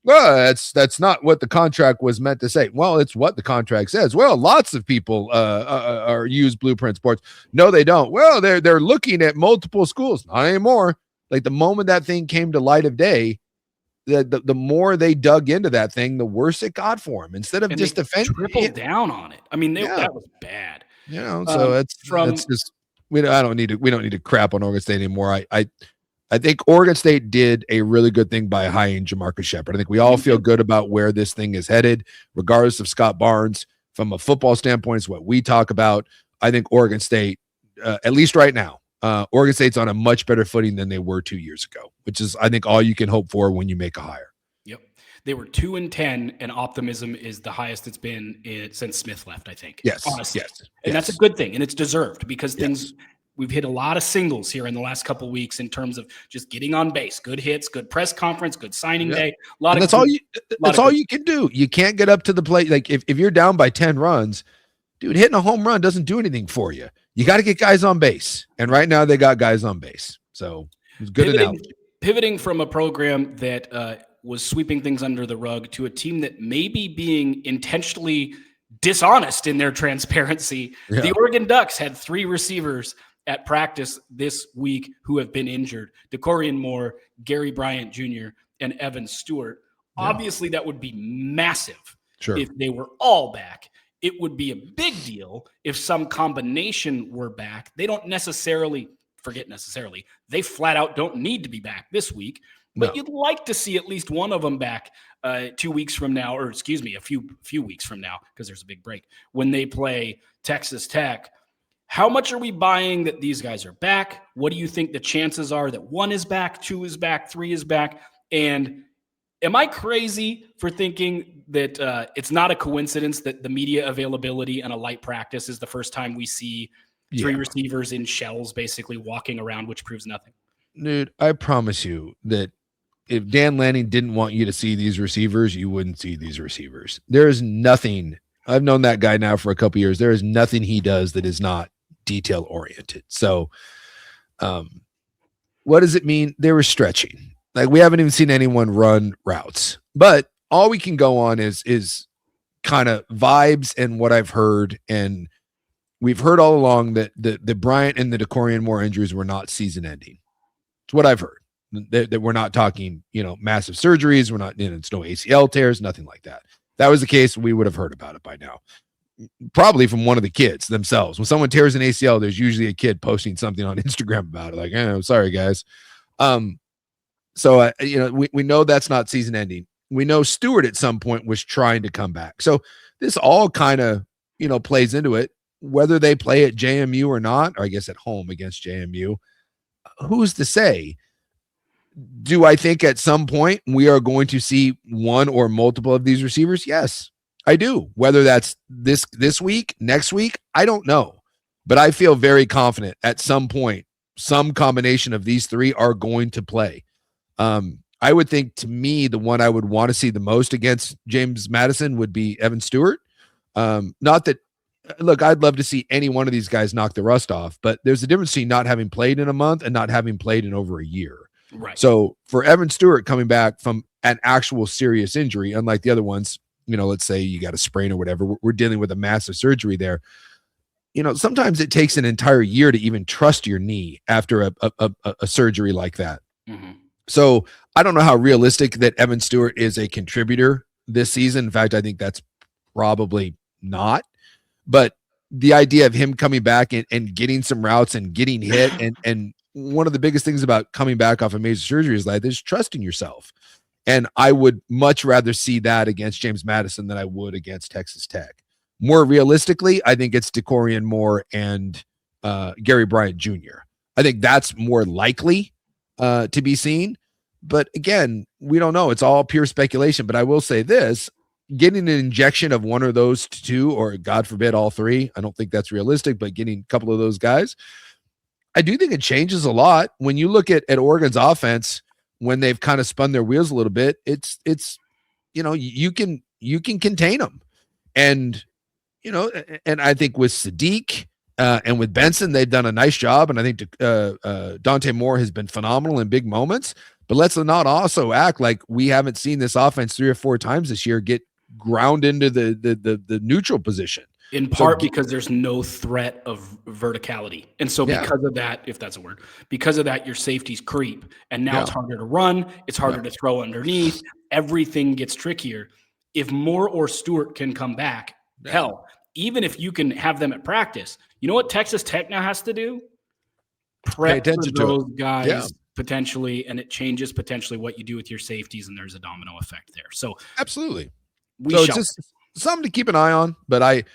B: Well, that's not what the contract was meant to say. Well, it's what the contract says. Well, lots of people are use Blueprint Sports. No, they don't. Well, they're looking at multiple schools. Not anymore. Like, the moment that thing came to light of day, the more they dug into that thing, the worse it got for them. Instead of just defending,
A: tripled down on it. I mean, that was bad.
B: So that's just we don't need to crap on Oregon State anymore. I think Oregon State did a really good thing by hiring JaMarcus Shephard. I think we all feel good about where this thing is headed, regardless of Scott Barnes. From a football standpoint, is what we talk about. I think Oregon State, at least right now, Oregon State's on a much better footing than they were 2 years ago, which is, I think, all you can hope for when you make a hire.
A: Yep. They were 2-10, and optimism is the highest it's been since Smith left, I think.
B: Yes.
A: Honestly.
B: Yes.
A: And that's a good thing, and it's deserved, because we've hit a lot of singles here in the last couple of weeks in terms of just getting on base, good hits, good press conference, good signing day. That's all
B: you can do. You can't get up to the plate. Like, if you're down by 10 runs, dude, hitting a home run doesn't do anything for you. You got to get guys on base. And right now they got guys on base. So it's good analogy.
A: Pivoting from a program that was sweeping things under the rug to a team that may be being intentionally dishonest in their transparency.
B: Yeah.
A: The Oregon Ducks had 3 receivers at practice this week who have been injured: Dante Moore, Gary Bryant Jr., and Evan Stewart. Yeah. Obviously, that would be massive if they were all back. It would be a big deal if some combination were back. They don't necessarily, they flat out don't need to be back this week, but you'd like to see at least one of them back 2 weeks from now, or excuse me, a few weeks from now, because there's a big break, when they play Texas Tech. How much are we buying that these guys are back? What do you think the chances are that 1 is back, 2 is back, 3 is back? And am I crazy for thinking that it's not a coincidence that the media availability and a light practice is the first time we see 3 receivers in shells basically walking around, which proves nothing?
B: Dude, I promise you that if Dan Lanning didn't want you to see these receivers, you wouldn't see these receivers. There is nothing. I've known that guy now for a couple of years. There is nothing he does that is not detail oriented. So what does it mean? They were stretching. Like, we haven't even seen anyone run routes, but all we can go on is kind of vibes and what I've heard. And we've heard all along that the Bryant and the Dante Moore injuries were not season ending. It's what I've heard. That we're not talking, massive surgeries. We're not, it's no ACL tears, nothing like that. If that was the case, we would have heard about it by now. Probably from one of the kids themselves. When someone tears an ACL, there's usually a kid posting something on Instagram about it, like, I'm sorry, guys. So, we know that's not season ending. We know Stewart at some point was trying to come back. So this all kind of, plays into it. Whether they play at JMU or not, or I guess at home against JMU, who's to say? Do I think at some point we are going to see one or multiple of these receivers? Yes, I do. Whether that's this week, next week, I don't know. But I feel very confident at some point, some combination of these 3 are going to play. I would think, to me, the one I would want to see the most against James Madison would be Evan Stewart. Not that, look, I'd love to see any one of these guys knock the rust off, but there's a difference between not having played in a month and not having played in over a year.
A: Right.
B: So for Evan Stewart coming back from an actual serious injury, unlike the other ones, let's say you got a sprain or whatever, we're dealing with a massive surgery there. Sometimes it takes an entire year to even trust your knee after a surgery like that. Mm-hmm. So I don't know how realistic that Evan Stewart is a contributor this season. In fact, I think that's probably not. But the idea of him coming back and getting some routes and getting hit, and one of the biggest things about coming back off a major surgery is like, is trusting yourself. And I would much rather see that against James Madison than I would against Texas Tech. More realistically, I think it's Dante Moore and Gary Bryant Jr. I think that's more likely to be seen. But again, we don't know. It's all pure speculation. But I will say this, getting an injection of one of those 2, or God forbid all 3, I don't think that's realistic, but getting a couple of those guys, I do think it changes a lot. When you look at Oregon's offense, when they've kind of spun their wheels a little bit, it's you can contain them. And, and I think with Sadiq and with Benson, they've done a nice job. And I think Dante Moore has been phenomenal in big moments. But let's not also act like we haven't seen this offense 3 or 4 times this year get ground into the neutral position.
A: In part because there's no threat of verticality. And so because of that, if that's a word, because of that, your safeties creep. And now it's harder to run. It's harder to throw underneath. Everything gets trickier. If Moore or Stewart can come back, hell, even if you can have them at practice, you know what Texas Tech now has to do? Prep for those guys potentially, and it changes potentially what you do with your safeties, and there's a domino effect there. So
B: absolutely. It's just something to keep an eye on. But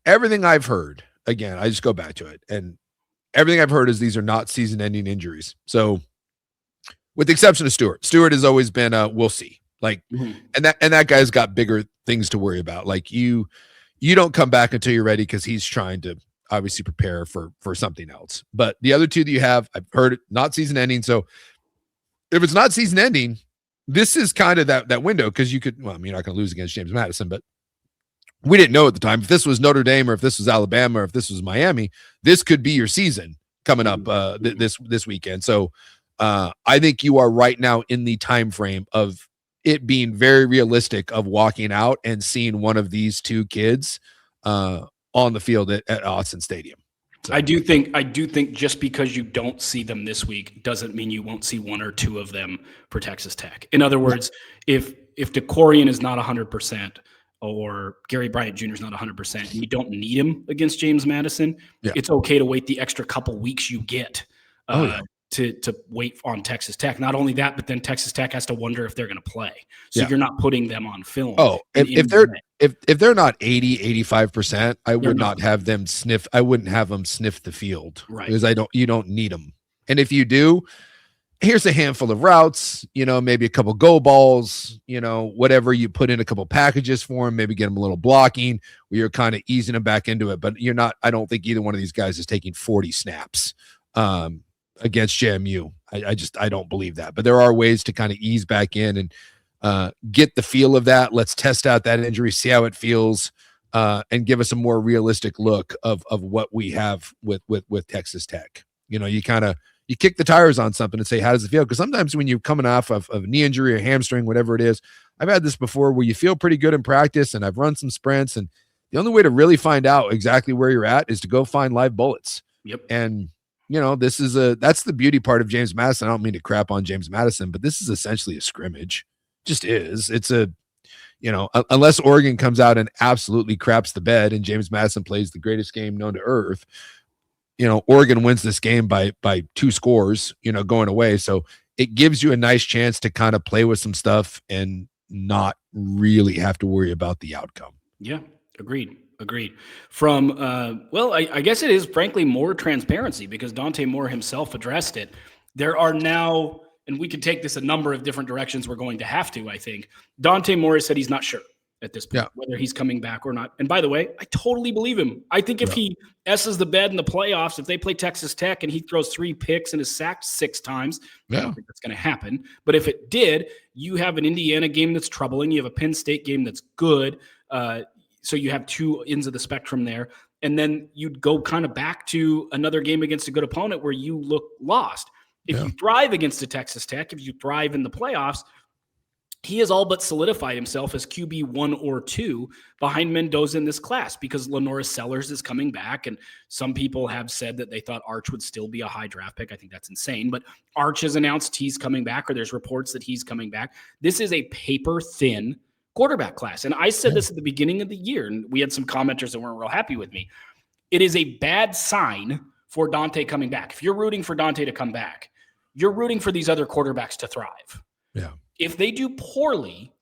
B: everything I've heard, again, I just go back to it, and everything I've heard is these are not season-ending injuries. So, with the exception of Stewart has always been we'll see. Like, and that guy's got bigger things to worry about. Like, you don't come back until you're ready, because he's trying to obviously prepare for something else. But the other 2 that you have, I've heard it, not season-ending. So, if it's not season-ending, this is kind of that window, because you could. Well, you're not going to lose against James Madison, but we didn't know at the time if this was Notre Dame or if this was Alabama or if this was Miami. This could be your season coming up this weekend. So I think you are right now in the time frame of it being very realistic of walking out and seeing one of these 2 kids on the field at Austin Stadium. So.
A: I do think just because you don't see them this week doesn't mean you won't see one or two of them for Texas Tech. In other words, if DeCorian is not 100% or Gary Bryant Jr. is not 100% and you don't need him against James Madison, it's okay to wait the extra couple weeks you get to wait on Texas Tech. Not only that, but then Texas Tech has to wonder if they're going to play. So you're not putting them on film.
B: Oh, if they're not 85%, I would not have them sniff. I wouldn't have them sniff the field, right? Because you don't need them. And if you do, here's a handful of routes, maybe a couple go balls, whatever, you put in a couple packages for them, maybe get them a little blocking where you're kind of easing them back into it. But I don't think either one of these guys is taking 40 snaps against JMU. I don't believe that, but there are ways to kind of ease back in and get the feel of that. Let's test out that injury, see how it feels, and give us a more realistic look of what we have with Texas Tech. You kick the tires on something and say, how does it feel? Because sometimes when you're coming off of a knee injury or hamstring, whatever it is, I've had this before where you feel pretty good in practice and I've run some sprints, and the only way to really find out exactly where you're at is to go find live bullets.
A: Yep.
B: And that's the beauty part of James Madison. I don't mean to crap on James Madison, but this is essentially a scrimmage. Just is. It's unless Oregon comes out and absolutely craps the bed and James Madison plays the greatest game known to earth, Oregon wins this game by 2 scores, going away. So it gives you a nice chance to kind of play with some stuff and not really have to worry about the outcome.
A: Yeah, agreed. From, I guess it is frankly more transparency because Dante Moore himself addressed it. There are now, and we could take this a number of different directions we're going to have to, I think. Dante Moore said he's not sure at this point, whether he's coming back or not. And by the way, I totally believe him. I think if he S's the bed in the playoffs, if they play Texas Tech and he throws 3 picks and is sacked 6 times, I don't think that's going to happen. But if it did, you have an Indiana game that's troubling. You have a Penn State game that's good. So you have 2 ends of the spectrum there. And then you'd go kind of back to another game against a good opponent where you look lost. If you thrive against a Texas Tech, if you thrive in the playoffs, he has all but solidified himself as QB 1 or 2 behind Mendoza in this class because Lenora Sellers is coming back. And some people have said that they thought Arch would still be a high draft pick. I think that's insane. But Arch has announced he's coming back, or there's reports that he's coming back. This is a paper-thin quarterback class. And I said this at the beginning of the year, and we had some commenters that weren't real happy with me. It is a bad sign for Dante coming back. If you're rooting for Dante to come back, you're rooting for these other quarterbacks to thrive.
B: Yeah.
A: If they do poorly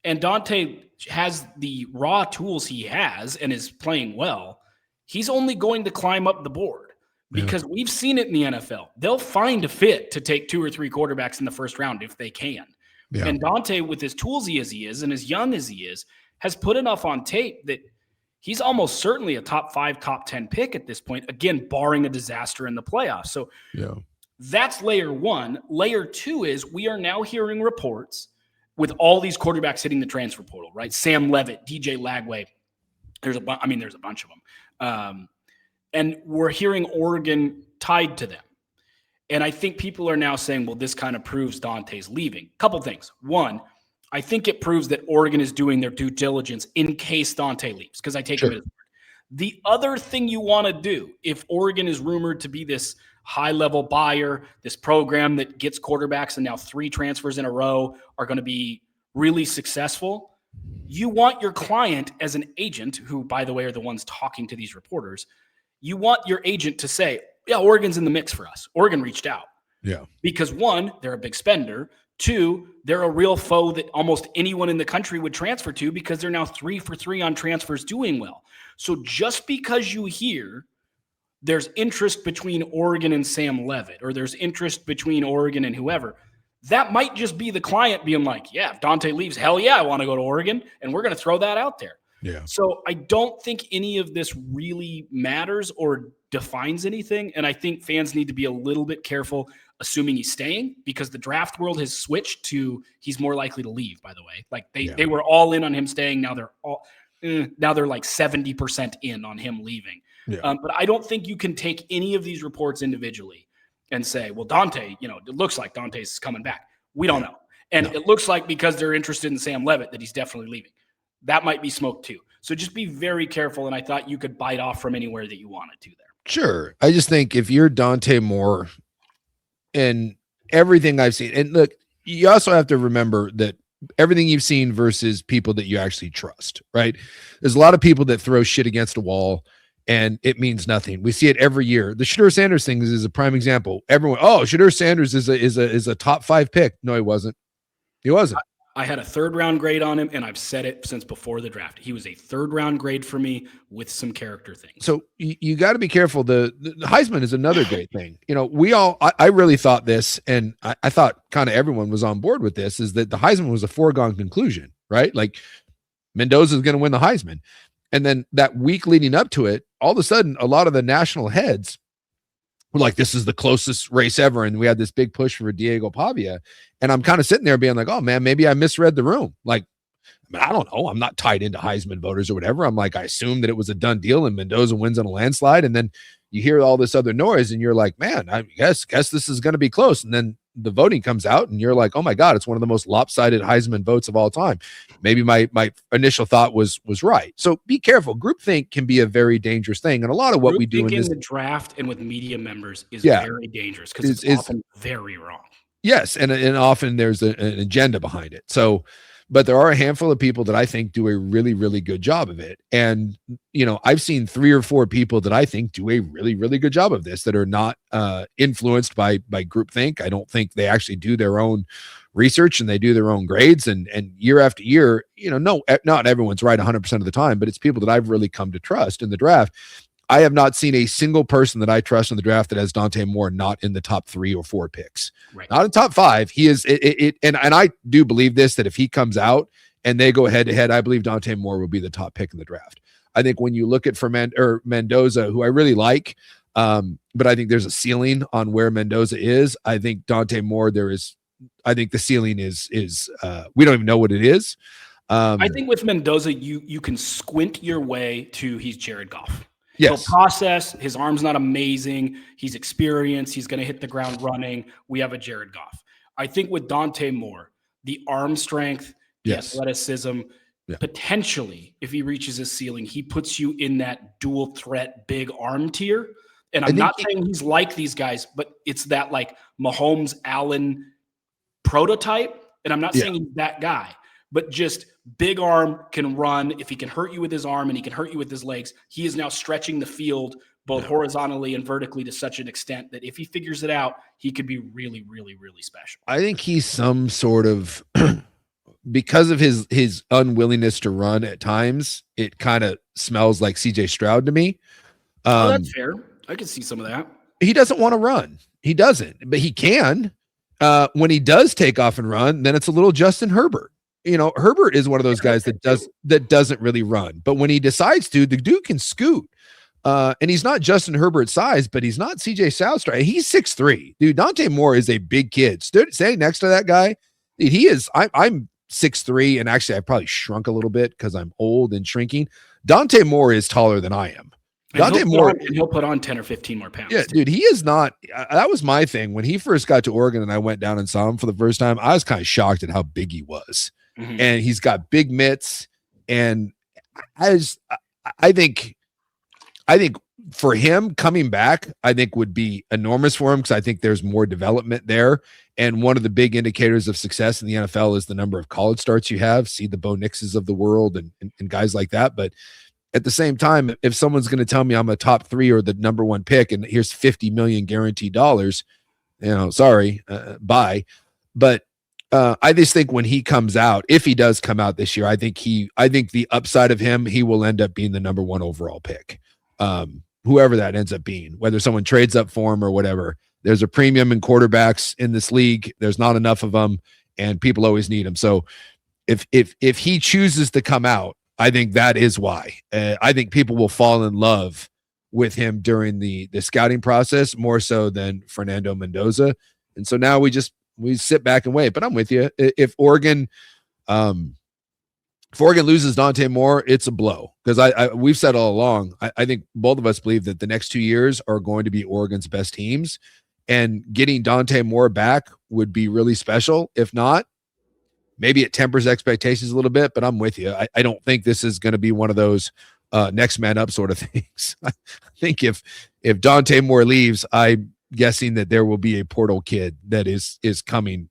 A: and Dante has the raw tools he has and is playing well, he's only going to climb up the board because we've seen it in the NFL. They'll find a fit to take 2 or 3 quarterbacks in the first round if they can. Yeah. And Dante, with as toolsy as he is and as young as he is, has put enough on tape that he's almost certainly a top 5, top 10 pick at this point, again, barring a disaster in the playoffs. So that's layer 1. Layer 2 is we are now hearing reports with all these quarterbacks hitting the transfer portal, right? Sam Levitt, DJ Lagway. There's a bunch of them. And we're hearing Oregon tied to them. And I think people are now saying, well, this kind of proves Dante's leaving. Couple things. One, I think it proves that Oregon is doing their due diligence in case Dante leaves, because I take him as the other thing you want to do if Oregon is rumored to be this high-level buyer, this program that gets quarterbacks and now 3 transfers in a row are going to be really successful, you want your client as an agent, who, by the way, are the ones talking to these reporters, you want your agent to say, yeah, Oregon's in the mix for us. Oregon reached out.
B: Yeah.
A: Because 1, they're a big spender. 2, they're a real foe that almost anyone in the country would transfer to because they're now 3 for 3 on transfers doing well. So just because you hear there's interest between Oregon and Sam Levitt, or there's interest between Oregon and whoever, that might just be the client being like, yeah, if Dante leaves, hell yeah, I want to go to Oregon, and we're going to throw that out there.
B: Yeah.
A: So I don't think any of this really matters or defines anything, and I think fans need to be a little bit careful assuming he's staying, because the draft world has switched to he's more likely to leave, by the way. Like they were all in on him staying. Now they're like 70% in on him leaving. Yeah. But I don't think you can take any of these reports individually and say, well, Dante, it looks like Dante's coming back. We don't know. And it looks like because they're interested in Sam Levitt that he's definitely leaving. That might be smoke too. So just be very careful. And I thought you could bite off from anywhere that you wanted to there.
B: Sure. I just think if you're Dante Moore and everything I've seen, and look, you also have to remember that everything you've seen versus people that you actually trust, right? There's a lot of people that throw shit against a wall and it means nothing. We see it every year. The Shedeur Sanders thing is a prime example. Everyone, oh, Shedeur Sanders is a top 5 pick. No, he wasn't. He wasn't.
A: I had a 3rd round grade on him, and I've said it since before the draft. He was a 3rd round grade for me with some character things.
B: So you got to be careful. The Heisman is another great thing. You know, I really thought this, and I thought kind of everyone was on board with this, is that the Heisman was a foregone conclusion, right? Like Mendoza is going to win the Heisman. And then that week leading up to it, all of a sudden, a lot of the national heads were like, this is the closest race ever. And we had this big push for Diego Pavia. And I'm kind of sitting there being like, oh man, maybe I misread the room. Like, I mean, I don't know. I'm not tied into Heisman voters or whatever. I'm like, I assumed that it was a done deal and Mendoza wins on a landslide. And then you hear all this other noise and you're like, man, I guess this is going to be close. And then the voting comes out and you're like, oh my God, it's one of the most lopsided Heisman votes of all time. Maybe my initial thought was right. So be careful. Groupthink can be a very dangerous thing. And a lot of what we do in
A: the draft and with media members is very dangerous because it's often very wrong.
B: Yes. And often there's an agenda behind it. So, but there are a handful of people that I think do a really, really good job of it. And, you know, I've seen 3 or 4 people that I think do a really, really good job of this that are not influenced by groupthink. I don't think they actually do their own research and they do their own grades. And year after year, you know, no, not everyone's right 100% of the time, but it's people that I've really come to trust in the draft. I have not seen a single person that I trust in the draft that has Dante Moore not in the top 3 or 4 picks, not in top 5. He is and I do believe this, that if he comes out and they go head to head, I believe Dante Moore will be the top pick in the draft. I think when you look at Mendoza, who I really like, but I think there's a ceiling on where Mendoza is. I think Dante Moore, I think the ceiling is we don't even know what it is.
A: I think with Mendoza, you can squint your way to he's Jared Goff.
B: Yes.
A: He'll process. His arm's not amazing. He's experienced. He's going to hit the ground running. We have a Jared Goff. I think with Dante Moore, the arm strength, the athleticism, potentially, if he reaches his ceiling, he puts you in that dual threat big arm tier. And I'm not saying he's like these guys, but it's that like Mahomes Allen prototype. And I'm not saying he's that guy, but just big arm, can run. If he can hurt you with his arm and he can hurt you with his legs, he is now stretching the field both horizontally and vertically to such an extent that if he figures it out, he could be really, really, really special.
B: I think he's some sort of because of his unwillingness to run at times, it kind of smells like CJ Stroud to me.
A: That's fair. I can see some of that.
B: He doesn't want to run. He doesn't, but he can. When he does take off and run, then it's a little Justin Herbert. You know, Herbert is one of those guys that doesn't really run, but when he decides to, the dude can scoot. And he's not Justin Herbert's size, but he's not CJ Stroud. He's 6'3". Dude, Dante Moore is a big kid. Standing next to that guy, dude, he is. I'm 6'3", and actually I probably shrunk a little bit because I'm old and shrinking. Dante Moore is taller than I am. Dante Moore,
A: he'll put on 10 or 15 more pounds.
B: Yeah, dude, he is not. That was my thing when he first got to Oregon, and I went down and saw him for the first time. I was kind of shocked at how big he was. Mm-hmm. And he's got big mitts, and I think for him coming back, I think would be enormous for him because I think there's more development there. And one of the big indicators of success in the NFL is the number of college starts you have. See the Bo Nixes of the world and guys like that. But at the same time, if someone's going to tell me I'm a top 3 or the number 1 pick, and here's $50 million guaranteed dollars, sorry, bye. But I just think when he comes out, if he does come out this year, I think the upside of him, he will end up being the number 1 overall pick. Whoever that ends up being, whether someone trades up for him or whatever, there's a premium in quarterbacks in this league. There's not enough of them, and people always need them. So if he chooses to come out, I think that is why. I think people will fall in love with him during the scouting process more so than Fernando Mendoza. And so now we sit back and wait. But I'm with you. If Oregon loses Dante Moore, it's a blow because we've said all along. I think both of us believe that the next 2 years are going to be Oregon's best teams, and getting Dante Moore back would be really special. If not, maybe it tempers expectations a little bit, but I'm with you. I don't think this is going to be one of those next man up sort of things. I think if Dante Moore leaves, I'm guessing that there will be a portal kid that is coming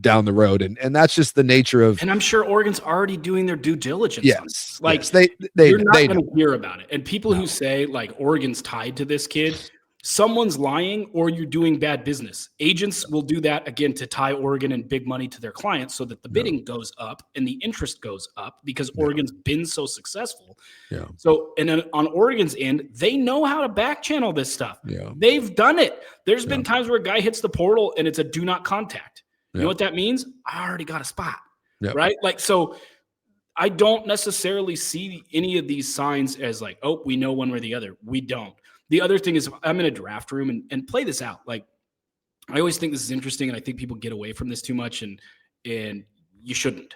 B: down the road, and that's just the nature of.
A: And I'm sure Oregon's already doing their due diligence.
B: Yes,
A: on this. Like
B: yes,
A: you're not going to hear about it. And people who say like Oregon's tied to this kid, someone's lying or you're doing bad business. Agents will do that again to tie Oregon and big money to their clients so that the bidding goes up and the interest goes up because Oregon's been so successful. Yeah. So, and then on Oregon's end, they know how to back channel this stuff. Yeah. They've done it. There's been times where a guy hits the portal and it's a do not contact. You know what that means? I already got a spot, right? Like, so I don't necessarily see any of these signs as like, oh, we know one way or the other. We don't. The other thing is I'm in a draft room and play this out. Like, I always think this is interesting, and I think people get away from this too much, and you shouldn't.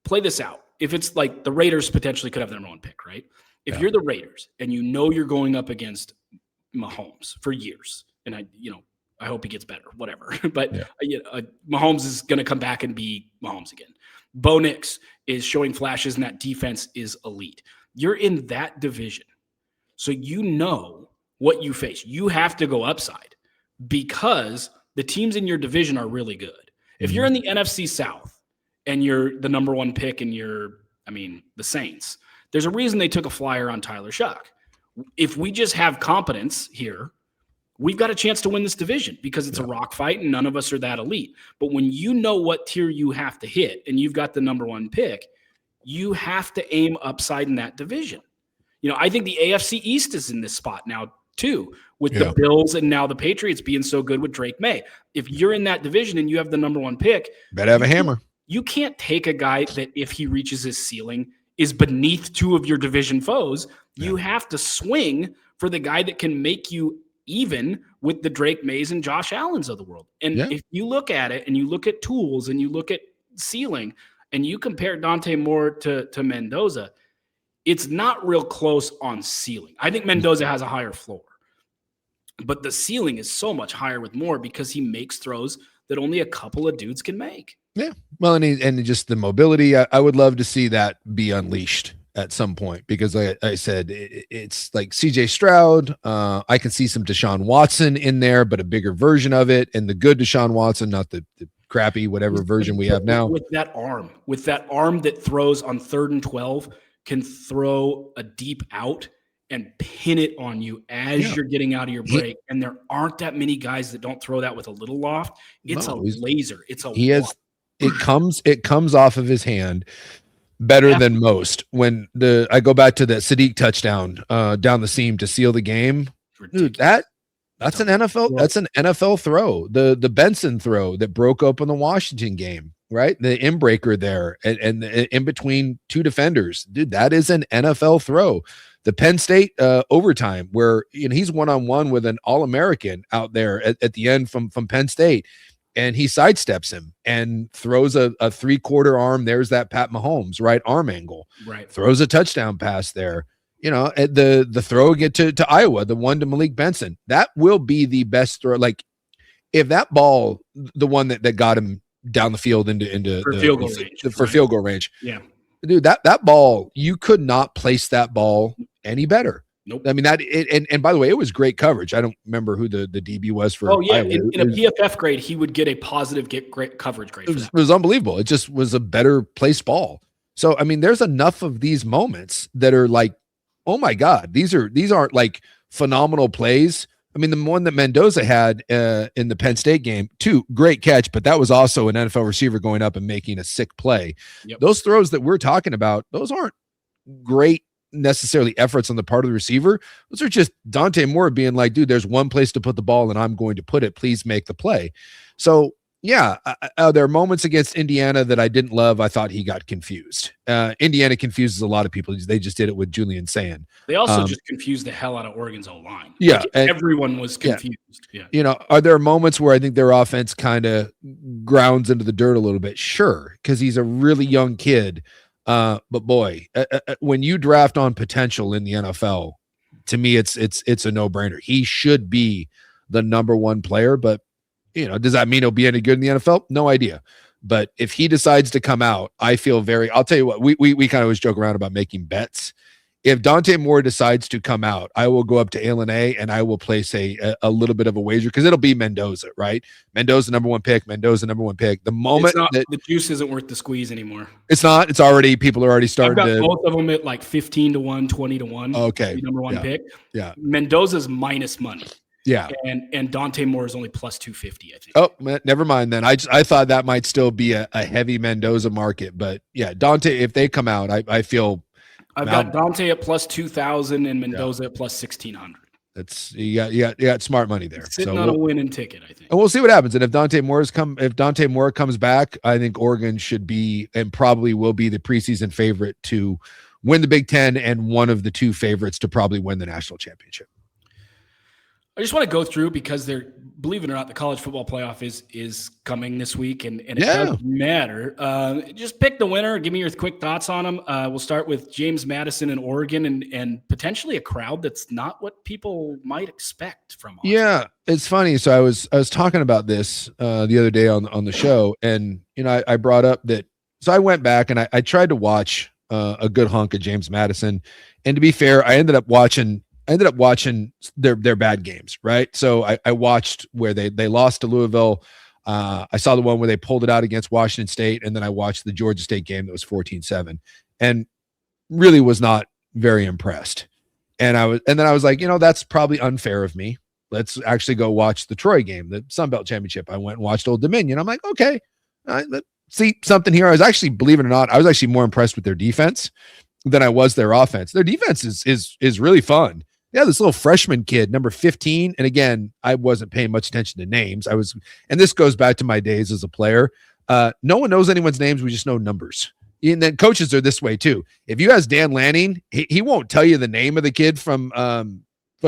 A: Play this out. If it's like the Raiders potentially could have their number one pick, right? If you're the Raiders and you know you're going up against Mahomes for years, and I hope he gets better, whatever. But Mahomes is going to come back and be Mahomes again. Bo Nix is showing flashes, and that defense is elite. You're in that division, so you know what you face. You have to go upside because the teams in your division are really good. If you're in the NFC South and you're the number one pick and the Saints, there's a reason they took a flyer on Tyler Shuck. If we just have competence here, we've got a chance to win this division because it's a rock fight and none of us are that elite. But when you know what tier you have to hit and you've got the number one pick, you have to aim upside in that division. I think the AFC East is in this spot now too, with the Bills and now the Patriots being so good with Drake May. If you're in that division and you have the number one pick,
B: better have a hammer.
A: You can't take a guy that if he reaches his ceiling is beneath two of your division foes. You have to swing for the guy that can make you even with the Drake Mays and Josh Allens of the world. And if you look at it and you look at tools and you look at ceiling and you compare Dante Moore to Mendoza, it's not real close on ceiling. I think Mendoza has a higher floor, but the ceiling is so much higher with Moore because he makes throws that only a couple of dudes can make. Yeah.
B: Well, and just the mobility, I would love to see that be unleashed at some point, because like I said, it's like CJ Stroud. I can see some Deshaun Watson in there, but a bigger version of it, and the good Deshaun Watson, not the crappy whatever version we have now.
A: With that arm that throws on 3rd and 12, can throw a deep out and pin it on you as you're getting out of your break. And there aren't that many guys that don't throw that with a little loft. It's a laser. It's a
B: it comes off of his hand better than most. When I go back to that Sadiq touchdown down the seam to seal the game, dude, that's an NFL throw. The Benson throw that broke open the Washington game, right? The inbreaker there and in between two defenders, dude, that is an NFL throw. The Penn State overtime where he's one-on-one with an All-American out there at the end from Penn State, and he sidesteps him and throws a 3/4 arm. There's that Pat Mahomes right arm angle. Right, throws a touchdown pass there. The throw get to Iowa, the one to Malik Benson. That will be the best throw. Like if that ball, the one that got him down the field into field goal range. Yeah, dude, that ball, you could not place that ball any better. Nope. I mean and by the way, it was great coverage. I don't remember who the DB was for.
A: Oh yeah, in a PFF grade, he would get a positive great coverage grade.
B: It was unbelievable. It just was a better placed ball. So I mean, there's enough of these moments that are like, oh my God, these aren't like phenomenal plays. I mean, the one that Mendoza had in the Penn State game, too, great catch, but that was also an NFL receiver going up and making a sick play. Yep. Those throws that we're talking about, those aren't great necessarily efforts on the part of the receiver. Those are just Dante Moore being like, dude, there's one place to put the ball and I'm going to put it. Please make the play. So yeah, there are moments against Indiana that I didn't love. I thought he got confused. Indiana confuses a lot of people. They just did it with Julian Sand.
A: They also just confused the hell out of Oregon's O-line.
B: Yeah.
A: Like everyone was confused.
B: Yeah. Are there moments where I think their offense kind of grounds into the dirt a little bit? Sure, because he's a really young kid. But boy, when you draft on potential in the NFL, to me, it's a no-brainer. He should be the number one player, but does that mean he'll be any good in the NFL? No idea. But if he decides to come out, I feel I'll tell you what, we kind of always joke around about making bets. If Dante Moore decides to come out, I will go up to A and I will place a little bit of a wager because it'll be Mendoza, right? Mendoza number one pick. The moment that
A: the juice isn't worth the squeeze anymore.
B: It's not. It's already, people are already starting.
A: I've got both of them at like 15 to 1, 20 to 1.
B: Okay,
A: number one pick.
B: Yeah,
A: Mendoza's minus money.
B: Yeah,
A: and Dante Moore is only plus 250. I think.
B: Oh, never mind then. I thought that might still be a heavy Mendoza market, but yeah, Dante. If they come out, I feel.
A: I've got Dante at plus 2,000 and Mendoza at plus 1,600.
B: That's you got smart money there.
A: Sitting on a winning ticket, I think.
B: And we'll see what happens. And if Dante Moore comes back, I think Oregon should be and probably will be the preseason favorite to win the Big Ten and one of the two favorites to probably win the national championship.
A: I just want to go through because believe it or not, the college football playoff is coming this week, and it doesn't matter. Just pick the winner. Give me your quick thoughts on them. We'll start with James Madison in Oregon, and potentially a crowd that's not what people might expect from us.
B: Yeah, it's funny. So I was talking about this the other day on the show, and I brought up that. So I went back and I tried to watch a good hunk of James Madison, and to be fair, I ended up watching their bad games, right? So I watched where they lost to Louisville. I saw the one where they pulled it out against Washington State, and then I watched the Georgia State game that was 14-7 and really was not very impressed. And then I was like, that's probably unfair of me. Let's actually go watch the Troy game, the Sun Belt Championship. I went and watched Old Dominion. I'm like, okay, let's see something here. I was actually, believe it or not, I was actually more impressed with their defense than I was their offense. Their defense is really fun. Yeah, this little freshman kid, number 15. And again, I wasn't paying much attention to names. And this goes back to my days as a player. No one knows anyone's names. We just know numbers. And then coaches are this way too. If you ask Dan Lanning, he won't tell you the name of the kid from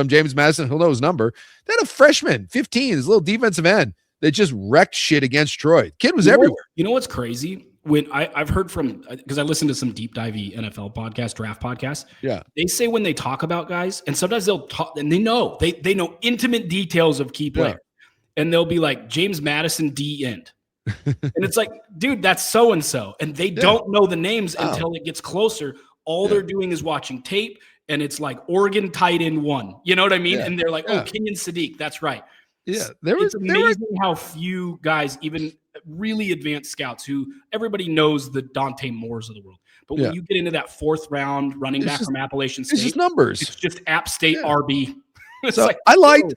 B: James Madison. He'll know his number. Then a freshman, 15, this little defensive end that just wrecked shit against Troy. Kid was everywhere.
A: You know what's crazy? When I've heard from, because I listen to some deep divey NFL podcasts, draft podcasts.
B: Yeah.
A: They say when they talk about guys, and sometimes they'll talk, and they know intimate details of key players. Yeah. And they'll be like, James Madison, D end. And it's like, dude, that's so-and-so. And they don't know the names until it gets closer. All they're doing is watching tape, and it's like Oregon tight end 1. You know what I mean? Yeah. And they're like, oh, Kenyon Sadiq. That's right.
B: Yeah.
A: It's amazing how few guys, even really advanced scouts who everybody knows the Dante Moores of the world. But when you get into that 4th round running back from Appalachian State,
B: it's just numbers.
A: It's just App State RB.
B: So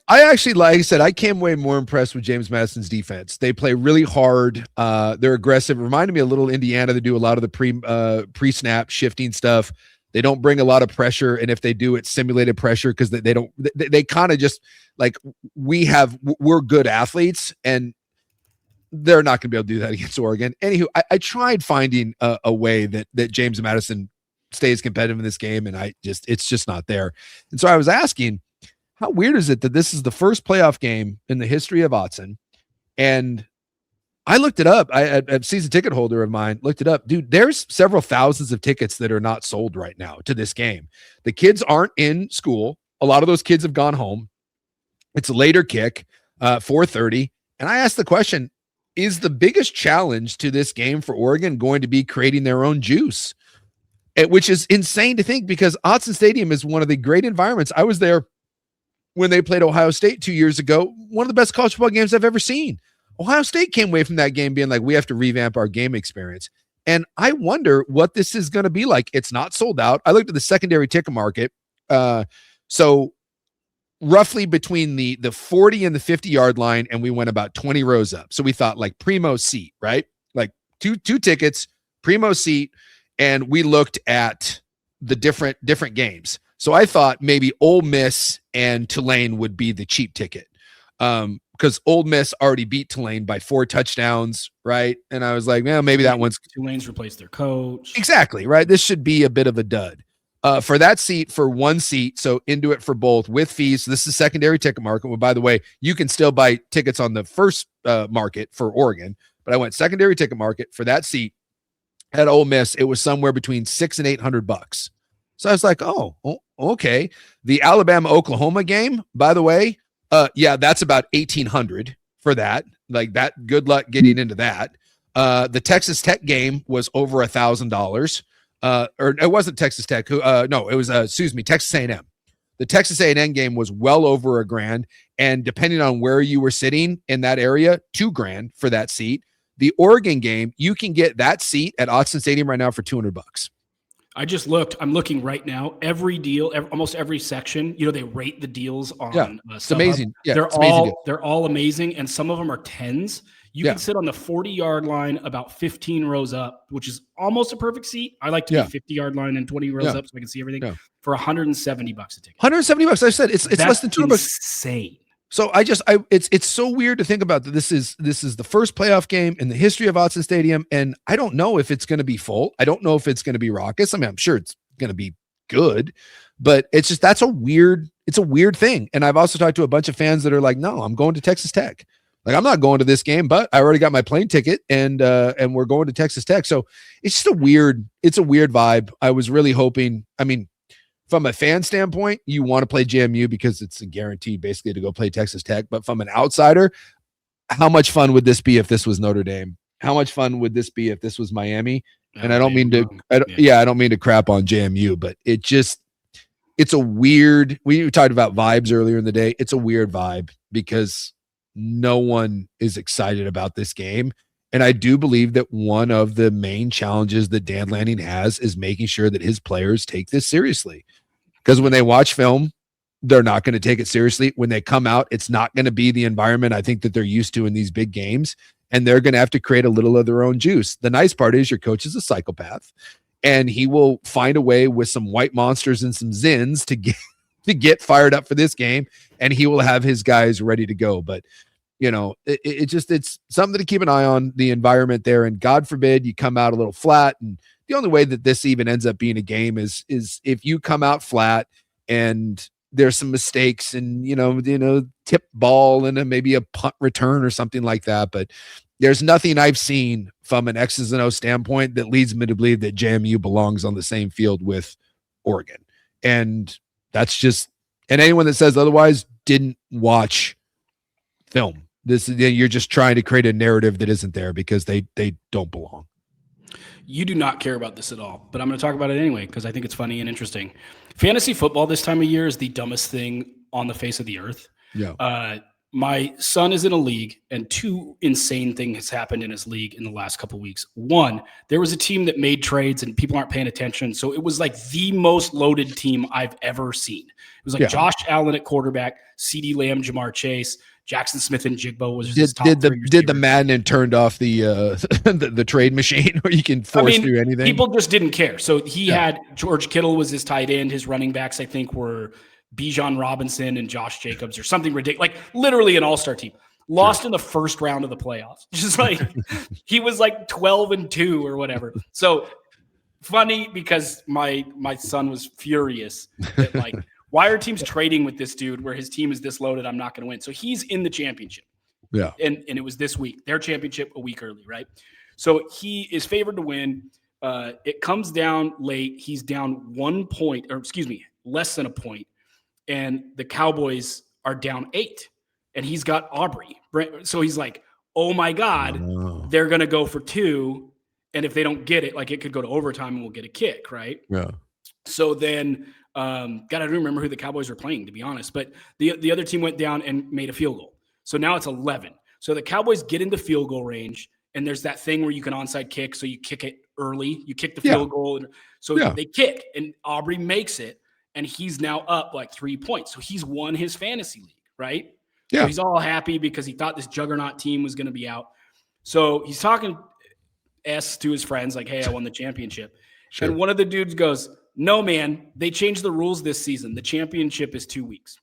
B: I said, I came away more impressed with James Madison's defense. They play really hard. They're aggressive. It reminded me a little Indiana. They do a lot of the pre-snap shifting stuff. They don't bring a lot of pressure. And if they do, it's simulated pressure because they kind of just like we're good athletes and they're not going to be able to do that against Oregon. Anywho, I tried finding a way that James Madison stays competitive in this game, and it's just not there. And so I was asking, how weird is it that this is the first playoff game in the history of Autzen? And I looked it up. A season ticket holder of mine looked it up. Dude, there's several thousands of tickets that are not sold right now to this game. The kids aren't in school. A lot of those kids have gone home. It's a later kick, 4:30. And I asked the question, is the biggest challenge to this game for Oregon going to be creating their own juice? Which is insane to think because Autzen Stadium is one of the great environments. I was there when they played Ohio State 2 years ago. One of the best college football games I've ever seen. Ohio State came away from that game being like, we have to revamp our game experience. And I wonder what this is going to be like. It's not sold out. I looked at the secondary ticket market. So roughly between the 40 and the 50-yard line, and we went about 20 rows up. So we thought like primo seat, right? Like two tickets, primo seat, and we looked at the different games. So I thought maybe Ole Miss and Tulane would be the cheap ticket. Because Ole Miss already beat Tulane by 4 touchdowns, right? And I was like, well, maybe that one's
A: Tulane's replaced their coach.
B: Exactly, right? This should be a bit of a dud. For that seat, for one seat, so into it for both with fees. So this is secondary ticket market. Well, by the way, you can still buy tickets on the first market for Oregon, but I went secondary ticket market for that seat at Ole Miss. It was somewhere between $600 and $800. So I was like, oh, okay. The Alabama-Oklahoma game, by the way, that's about $1,800 for that. Like that. Good luck getting into that. The Texas Tech game was over $1,000. Or it wasn't Texas Tech. No, it was Texas A&M. The Texas A&M game was well over $1,000, and depending on where you were sitting in that area, $2,000 for that seat. The Oregon game, you can get that seat at Autzen Stadium right now for $200.
A: I just looked. I'm looking right now. Every deal, almost every section, they rate the deals on.
B: It's amazing. Yeah,
A: they're all amazing, and some of them are tens. You can sit on the 40-yard line about 15 rows up, which is almost a perfect seat. I like to be 50-yard line and 20 rows up so I can see everything for $170 a ticket.
B: $170. I said it's less than $200.
A: Insane.
B: So it's so weird to think about that. This is the first playoff game in the history of Autzen Stadium, and I don't know if it's going to be full. I don't know if it's going to be raucous. I mean, I'm sure it's going to be good, but it's just it's a weird thing. And I've also talked to a bunch of fans that are like, no, I'm going to Texas Tech. Like, I'm not going to this game, but I already got my plane ticket, and we're going to Texas Tech. So it's just a weird vibe. I was really hoping. I mean, from a fan standpoint, you want to play JMU because it's a guarantee basically to go play Texas Tech. But from an outsider, how much fun would this be if this was Notre Dame? How much fun would this be if this was Miami? And I don't mean to crap on JMU, but it's a weird, we talked about vibes earlier in the day. It's a weird vibe because no one is excited about this game. And I do believe that one of the main challenges that Dan Lanning has is making sure that his players take this seriously. Because when they watch film, they're not going to take it seriously. When they come out, it's not going to be the environment I think that they're used to in these big games. And they're going to have to create a little of their own juice. The nice part is your coach is a psychopath, and he will find a way with some white monsters and some Zins to get fired up for this game. And he will have his guys ready to go. But it's something to keep an eye on, the environment there. And God forbid you come out a little flat. And the only way that this even ends up being a game is if you come out flat and there's some mistakes and, tip ball and maybe a punt return or something like that. But there's nothing I've seen from an X's and O standpoint that leads me to believe that JMU belongs on the same field with Oregon. And and anyone that says otherwise didn't watch film. You're just trying to create a narrative that isn't there because they don't belong.
A: You do not care about this at all, but I'm going to talk about it anyway because I think it's funny and interesting. Fantasy football this time of year is the dumbest thing on the face of the earth.
B: Yeah.
A: My son is in a league, and two insane things has happened in his league in the last couple of weeks. One, there was a team that made trades and people aren't paying attention. So it was like the most loaded team I've ever seen. It was like Josh Allen at quarterback, CeeDee Lamb, Jamar Chase, Jackson Smith and Jigbo was his top
B: did the Madden and turned off the the trade machine where you can force through anything.
A: People just didn't care. So he had George Kittle was his tight end. His running backs, I think, were Bijan Robinson and Josh Jacobs or something ridiculous, like literally an all-star team. Lost in the first round of the playoffs. Just like he was like 12-2 or whatever. So funny because my son was furious that like, why are teams trading with this dude where his team is this loaded? I'm not going to win. So he's in the championship.
B: Yeah.
A: And it was this week, their championship a week early, right? So he is favored to win. It comes down late. He's down 1 point, or excuse me, less than a point. And the Cowboys are down 8. And he's got Aubrey. So he's like, oh my God, they're going to go for 2. And if they don't get it, like it could go to overtime and we'll get a kick, right?
B: Yeah.
A: So then, God, I don't remember who the Cowboys were playing, to be honest. But the other team went down and made a field goal. So now it's 11. So the Cowboys get into field goal range. And there's that thing where you can onside kick. So you kick it early. You kick the field goal. And so they kick. And Aubrey makes it. And he's now up like 3 points. So he's won his fantasy league, right?
B: Yeah.
A: So he's all happy because he thought this juggernaut team was going to be out. So he's talking to his friends like, hey, I won the championship. Sure. And one of the dudes goes, no, man, they changed the rules this season. The championship is 2 weeks.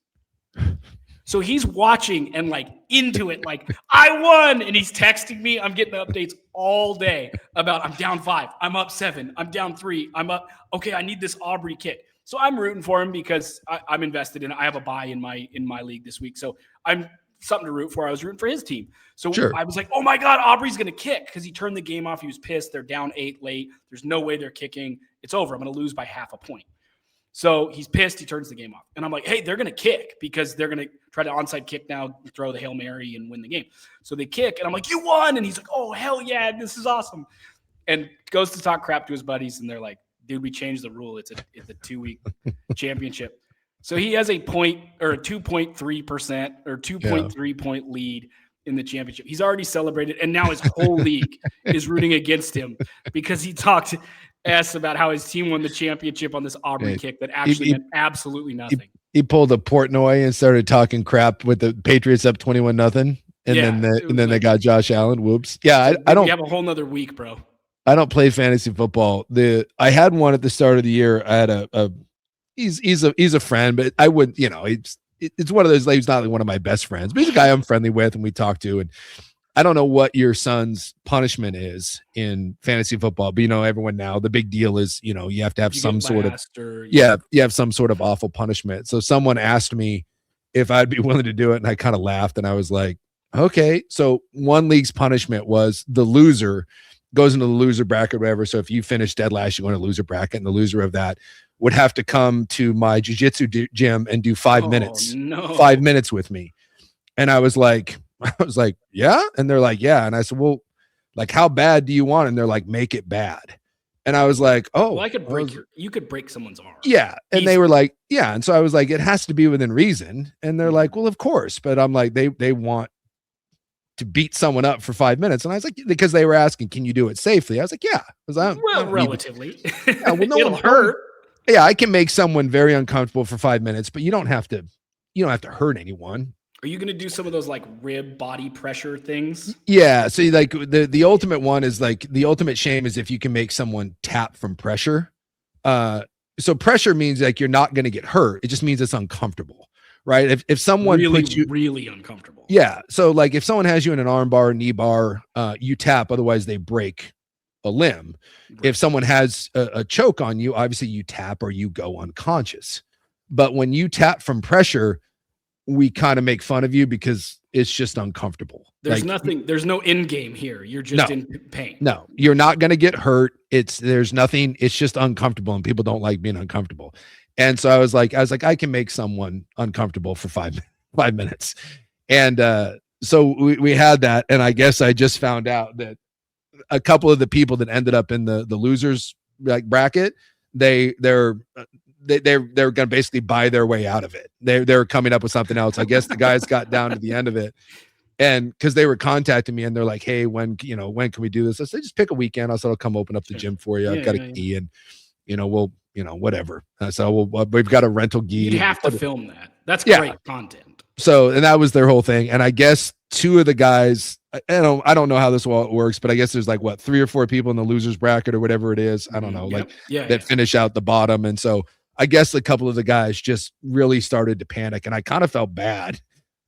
A: So he's watching and like into it, like I won. And he's texting me. I'm getting updates all day about I'm down 5. I'm up 7. I'm down 3. I'm up. Okay, I need this Aubrey kick. So I'm rooting for him because I'm invested in it. I have a bye in my league this week. So I'm something to root for. I was rooting for his team. So I was like, oh my God, Aubrey's going to kick because he turned the game off. He was pissed. They're down 8 late. There's no way they're kicking. It's over. I'm going to lose by half a point. So he's pissed. He turns the game off. And I'm like, hey, they're going to kick because they're going to try to onside kick now, throw the Hail Mary and win the game. So they kick. And I'm like, you won. And he's like, oh, hell yeah, this is awesome. And goes to talk crap to his buddies. And they're like, dude, we changed the rule. It's a 2-week championship. So he has a 2.3% or 2.3 point lead in the championship. He's already celebrated. And now his whole league is rooting against him because he talked asked about how his team won the championship on this Aubrey kick that actually meant absolutely nothing.
B: He pulled a Portnoy and started talking crap with the Patriots up 21-0. And then they got Josh Allen. Whoops. Yeah. I don't
A: have a whole nother week, bro.
B: I don't play fantasy football. I had one at the start of the year. I had he's a friend, but I wouldn't, it's one of those, he's not like one of my best friends, but he's a guy I'm friendly with and we talk to. And I don't know what your son's punishment is in fantasy football, but everyone now, the big deal is, you have to have some sort of, you have some sort of awful punishment. So someone asked me if I'd be willing to do it. And I kind of laughed and I was like, okay. So one league's punishment was the loser goes into the loser bracket, whatever. So if you finish dead last, you go into loser bracket, and the loser of that would have to come to my jiu-jitsu gym and do 5 minutes, 5 minutes with me. And I was like, yeah. And they're like, yeah. And I said, well, like, how bad do you want? And they're like, make it bad. And I was like, oh,
A: well, you could break someone's arm.
B: Yeah. And they were like, yeah. And so I was like, it has to be within reason. And they're like, well, of course. But I'm like, they want to beat someone up for 5 minutes. And I was like, because they were asking, can you do it safely? I was like, yeah.
A: Relatively.
B: Yeah, well, no,
A: it'll hurt.
B: Yeah, I can make someone very uncomfortable for 5 minutes, but you don't have to hurt anyone.
A: Are you going to do some of those like rib body pressure things?
B: Yeah. So like the ultimate one is like the ultimate shame is if you can make someone tap from pressure. So pressure means like you're not going to get hurt. It just means it's uncomfortable. Right. If someone puts you
A: really uncomfortable.
B: Yeah. So like if someone has you in an arm bar, knee bar, you tap, otherwise they break a limb. Right. If someone has a choke on you, obviously you tap or you go unconscious. But when you tap from pressure, we kind of make fun of you because it's just uncomfortable.
A: There's no end game here. You're just in pain.
B: No, you're not going to get hurt. There's nothing. It's just uncomfortable and people don't like being uncomfortable. And so I was like, I can make someone uncomfortable for 5 minutes. And so we had that. And I guess I just found out that a couple of the people that ended up in the losers like bracket, they're going to basically buy their way out of it. They're coming up with something else. I guess the guys got down to the end of it. And because they were contacting me and they're like, hey, when can we do this? I said, just pick a weekend. I said, I'll come open up the gym for you. I've got a key and, we'll, whatever. So we've got a rental gi.
A: You'd have to film that. That's great content.
B: So, and that was their whole thing. And I guess two of the guys, I don't know how this all works, but I guess there's like 3 or 4 people in the losers bracket or whatever it is. I don't know, that finish out the bottom. And so I guess a couple of the guys just really started to panic. And I kind of felt bad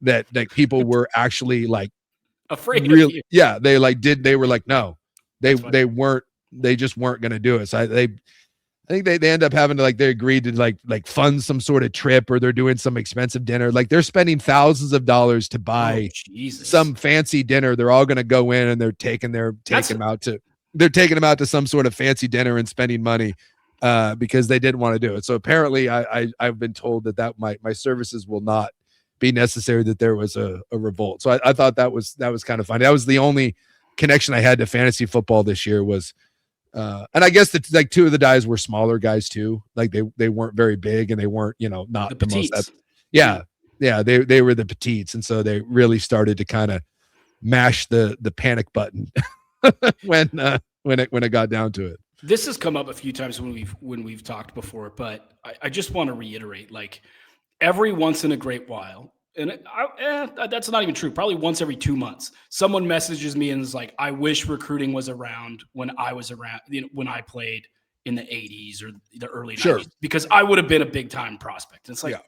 B: that people were actually like
A: afraid of you.
B: Yeah. They were like, no, they just weren't going to do it. So I think they end up having to they agreed to like fund some sort of trip, or they're doing some expensive dinner. Like they're spending thousands of dollars to buy some fancy dinner. They're all going to go in and they're taking them out to some sort of fancy dinner and spending money because they didn't want to do it. So apparently I've been told that my services will not be necessary, that there was a revolt. So I thought that was kind of funny. That was the only connection I had to fantasy football this year was, and I guess that like 2 of the guys were smaller guys too. Like they weren't very big and they weren't, not the most. Yeah. They were the petites. And so they really started to kind of mash the panic button when it got down to it.
A: This has come up a few times when we've talked before, but I just want to reiterate, like every once in a great while, and that's not even true. Probably once every 2 months, someone messages me and is like, I wish recruiting was around when I was around, when I played in the 80s or the early 90s, because I would have been a big time prospect. And it's like,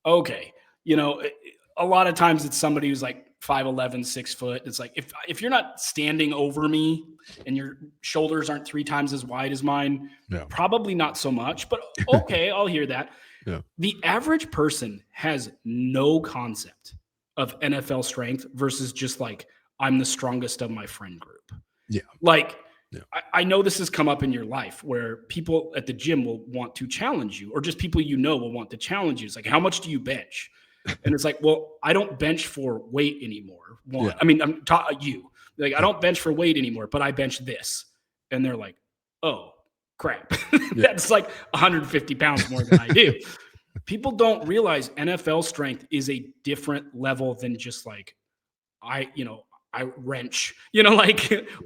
A: okay, a lot of times it's somebody who's like 5'11", 6 foot. It's like, if you're not standing over me and your shoulders aren't 3 times as wide as mine, probably not so much, but okay, I'll hear that. Yeah. The average person has no concept of NFL strength versus just like, I'm the strongest of my friend group.
B: Yeah.
A: Like
B: Yeah.
A: I know this has come up in your life where people at the gym will want to challenge you, or just people will want to challenge you. It's like, how much do you bench? And it's like, well, I don't bench for weight anymore. One,
B: Yeah.
A: I mean, I'm taught you like, I
B: Yeah.
A: don't bench for weight anymore, but I bench this. And they're like, oh crap. That's like 150 pounds more than I do. People don't realize NFL strength is a different level than just like, I wrench,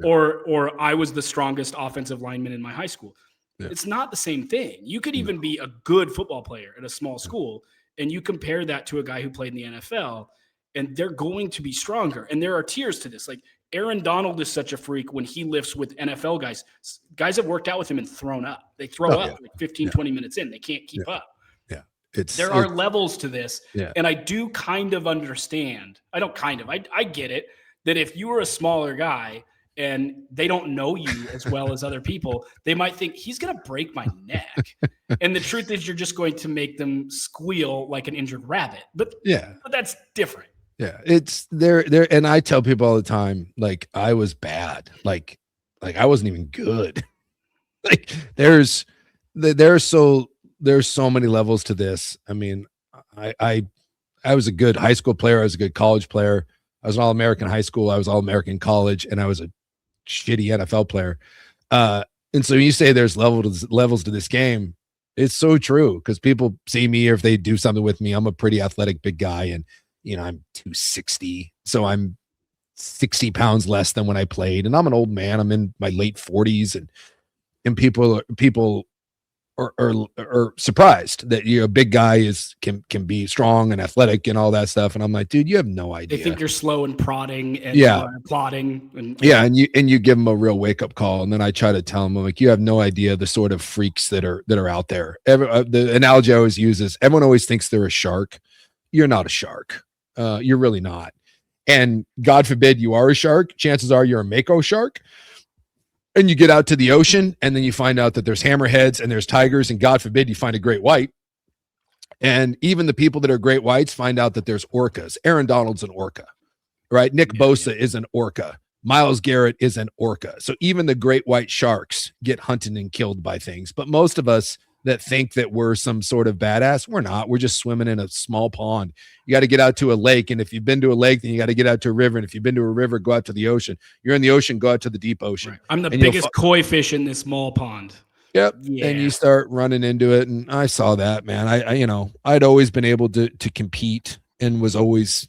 A: or I was the strongest offensive lineman in my high school.
B: Yeah.
A: It's not the same thing. You could even be a good football player at a small school, and you compare that to a guy who played in the NFL, and they're going to be stronger. And there are tiers to this. Like Aaron Donald is such a freak when he lifts with NFL guys. Guys have worked out with him and thrown up. They throw up like 15, 20 minutes in. They can't keep up.
B: Yeah.
A: There are levels to this.
B: Yeah.
A: And I do kind of understand. I get it, that if you were a smaller guy and they don't know you as well as other people, they might think he's going to break my neck. And the truth is you're just going to make them squeal like an injured rabbit. But that's different.
B: Yeah. It's there. And I tell people all the time, like I was bad. Like I wasn't even good. Like there's so many levels to this. I mean, I was a good high school player. I was a good college player. I was an All-American high school. I was All-American college, and I was a shitty NFL player. And so when you say there's levels to this game, it's so true because people see me, or if they do something with me, I'm a pretty athletic big guy, and I'm 260, so I'm 60 pounds less than when I played, and I'm an old man. I'm in my late 40s, and people are surprised that a big guy can be strong and athletic and all that stuff. And I'm like, dude, you have no idea.
A: They think you're slow and prodding and plotting. And
B: you give them a real wake up call. And then I try to tell them, I'm like, you have no idea the sort of freaks that are out there. The analogy I always use is everyone always thinks they're a shark. You're not a shark. You're really not. And God forbid you are a shark. Chances are you're a mako shark. And you get out to the ocean, and then you find out that there's hammerheads and there's tigers, and God forbid you find a great white. And even the people that are great whites find out that there's orcas. Aaron Donald's an orca, right? Nick Bosa is an orca. Myles Garrett is an orca. So even the great white sharks get hunted and killed by things. But most of us that think that we're some sort of badass, we're not. We're just swimming in a small pond. You got to get out to a lake. And if you've been to a lake, then you got to get out to a river. And if you've been to a river, go out to the ocean. You're in the ocean, go out to the deep ocean.
A: Right. I'm the biggest koi fish in this small pond.
B: Yep. Yeah. And you start running into it. And I saw that, man. I'd always been able to compete and was always,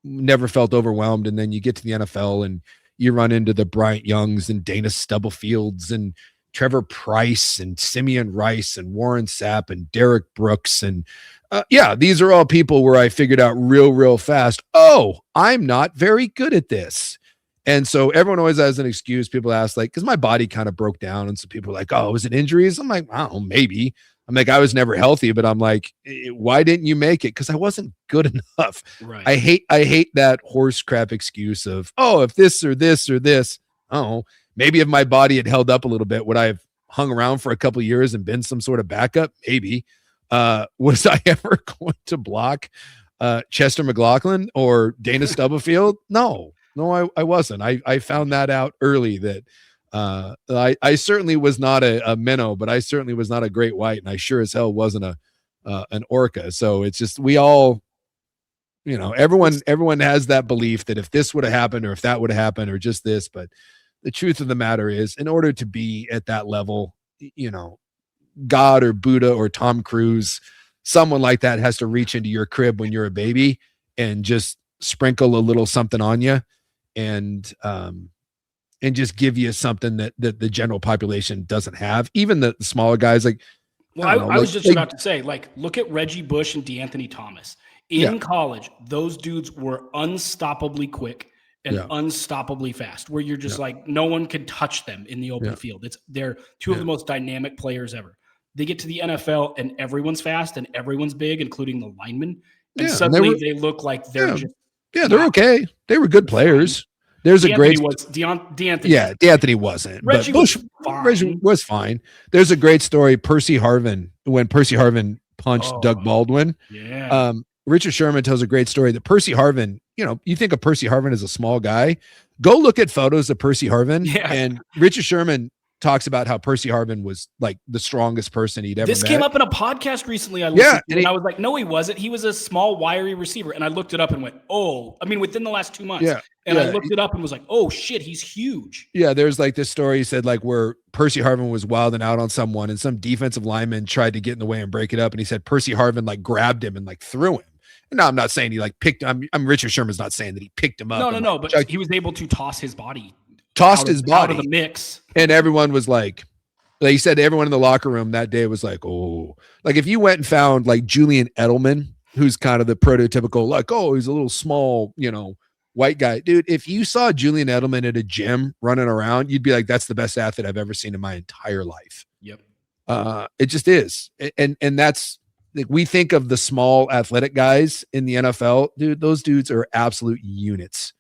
B: never felt overwhelmed. And then you get to the NFL and you run into the Bryant Youngs and Dana Stubblefields and Trevor Price and Simeon Rice and Warren Sapp and Derek Brooks. And these are all people where I figured out real fast, oh, I'm not very good at this. And so everyone always has an excuse. People ask, like, because my body kind of broke down. And so people are like, oh, was it injuries? I'm like, I don't know, maybe. I'm like, I was never healthy, but I'm like, why didn't you make it? Because I wasn't good enough.
A: Right.
B: I hate that horse crap excuse of, oh, if this or this or this, oh, maybe if my body had held up a little bit, would I have hung around for a couple of years and been some sort of backup? Maybe. Was I ever going to block Chester McLaughlin or Dana Stubblefield? No, I wasn't. I found that out early that I certainly was not a minnow, but I certainly was not a great white, and I sure as hell wasn't an orca. So it's just, we all, everyone has that belief that if this would have happened or if that would have happened or just this, but the truth of the matter is, in order to be at that level, God or Buddha or Tom Cruise, someone like that has to reach into your crib when you're a baby and just sprinkle a little something on you and just give you something that the general population doesn't have. Even the smaller guys, like,
A: well, I was just about to say, like, look at Reggie Bush and DeAnthony Thomas in college. Those dudes were unstoppably quick and unstoppably fast, where you're just like, no one can touch them in the open field. They're two of the most dynamic players ever. They get to the NFL and everyone's fast and everyone's big, including the linemen. And suddenly they look like they're just
B: they're okay. They were good players. There's a great
A: DeAnthony.
B: Yeah, DeAnthony wasn't.
A: Reggie
B: was fine. There's a great story. Percy Harvin, when Percy Harvin punched Doug Baldwin.
A: Yeah.
B: Richard Sherman tells a great story that Percy Harvin you think of Percy Harvin as a small guy. Go look at photos of Percy Harvin, and Richard Sherman talks about how Percy Harvin was like the strongest person he'd ever met.
A: This came up in a podcast recently I listened to, and I was like, no, he wasn't. He was a small, wiry receiver. And I looked it up and went, within the last 2 months. And I looked it up and was like, oh, shit, he's huge.
B: Yeah, there's like this story he said, like, where Percy Harvin was wilding out on someone, and some defensive lineman tried to get in the way and break it up. And he said Percy Harvin like grabbed him and like threw him. And now I'm not saying he like picked him. I'm Richard Sherman's not saying that he picked him up.
A: No, but he was able to toss his body.
B: Out of
A: the mix.
B: And everyone was like he said, everyone in the locker room that day was like, oh, like if you went and found like Julian Edelman, who's kind of the prototypical, like, oh, he's a little small, white guy. Dude, if you saw Julian Edelman at a gym running around, you'd be like, that's the best athlete I've ever seen in my entire life.
A: Yep.
B: It just is. And that's like, we think of the small athletic guys in the NFL, dude, those dudes are absolute units.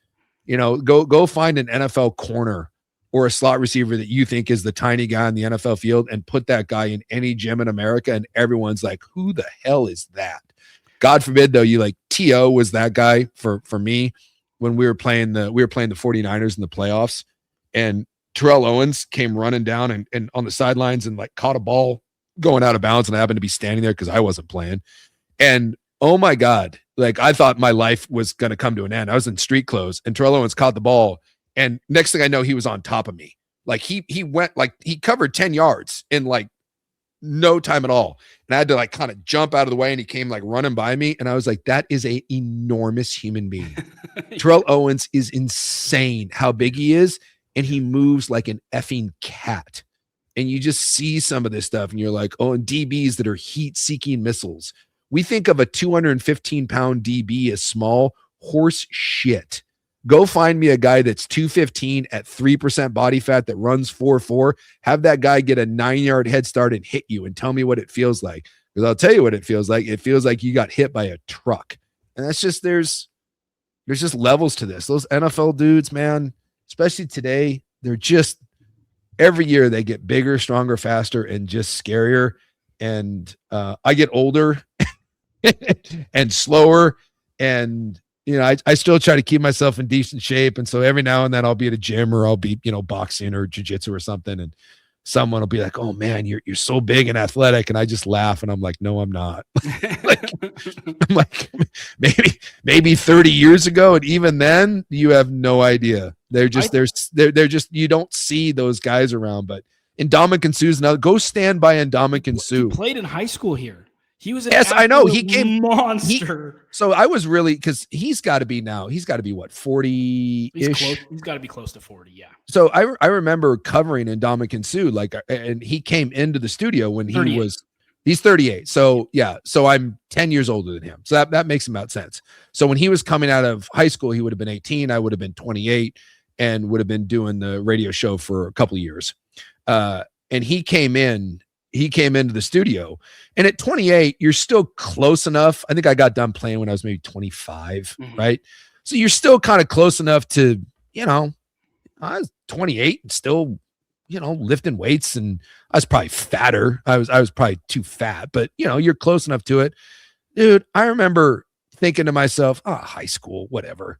B: Go find an NFL corner or a slot receiver that you think is the tiny guy on the NFL field and put that guy in any gym in America, and everyone's like, who the hell is that? God forbid, though, you like T.O. was that guy for me when we were playing the 49ers in the playoffs, and Terrell Owens came running down and on the sidelines and like caught a ball going out of bounds, and I happened to be standing there because I wasn't playing. And oh my God, like I thought my life was going to come to an end. I was in street clothes, and Terrell Owens caught the ball. And next thing I know, he was on top of me. Like he went, like he covered 10 yards in like no time at all. And I had to like kind of jump out of the way, and he came like running by me. And I was like, that is a enormous human being. Terrell Owens is insane how big he is. And he moves like an effing cat. And you just see some of this stuff and you're like, oh, and DBs that are heat seeking missiles. We think of a 215-pound DB as small. Horse shit. Go find me a guy that's 215 at 3% body fat that runs 4.4. Have that guy get a 9-yard head start and hit you, and tell me what it feels like. Because I'll tell you what it feels like. It feels like you got hit by a truck. And that's just, there's just levels to this. Those NFL dudes, man, especially today, they're just, every year they get bigger, stronger, faster, and just scarier. And I get older and slower, and I still try to keep myself in decent shape. And so every now and then I'll be at a gym, or I'll be, boxing or jiu-jitsu or something. And someone will be like, oh man, you're so big and athletic. And I just laugh and I'm like, no, I'm not. I'm like, maybe 30 years ago. And even then you have no idea. They're just, you don't see those guys around. But Ndamukong Suh's now, go stand by Ndamukong Suh.
A: He played in high school here. He was
B: an I know. He came
A: monster.
B: So I was really, because he's got to be what, 40-ish?
A: He's got to be close to 40, yeah.
B: So I remember covering Ndamukong Suh, like, and he came into the studio when he's 38. So yeah, so I'm 10 years older than him. So that makes about sense. So when he was coming out of high school, he would have been 18. I would have been 28 and would have been doing the radio show for a couple of years. And he came into the studio, and at 28, you're still close enough. I think I got done playing when I was maybe 25, right? So you're still kind of close enough to, I was 28 and still, lifting weights, and I was probably fatter. I was probably too fat, but you're close enough to it. Dude, I remember thinking to myself, high school, whatever.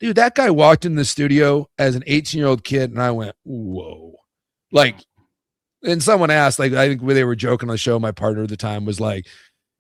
B: Dude, that guy walked in the studio as an 18-year-old kid, and I went, whoa. Like, and someone asked, like, I think when they were joking on the show, my partner at the time was like,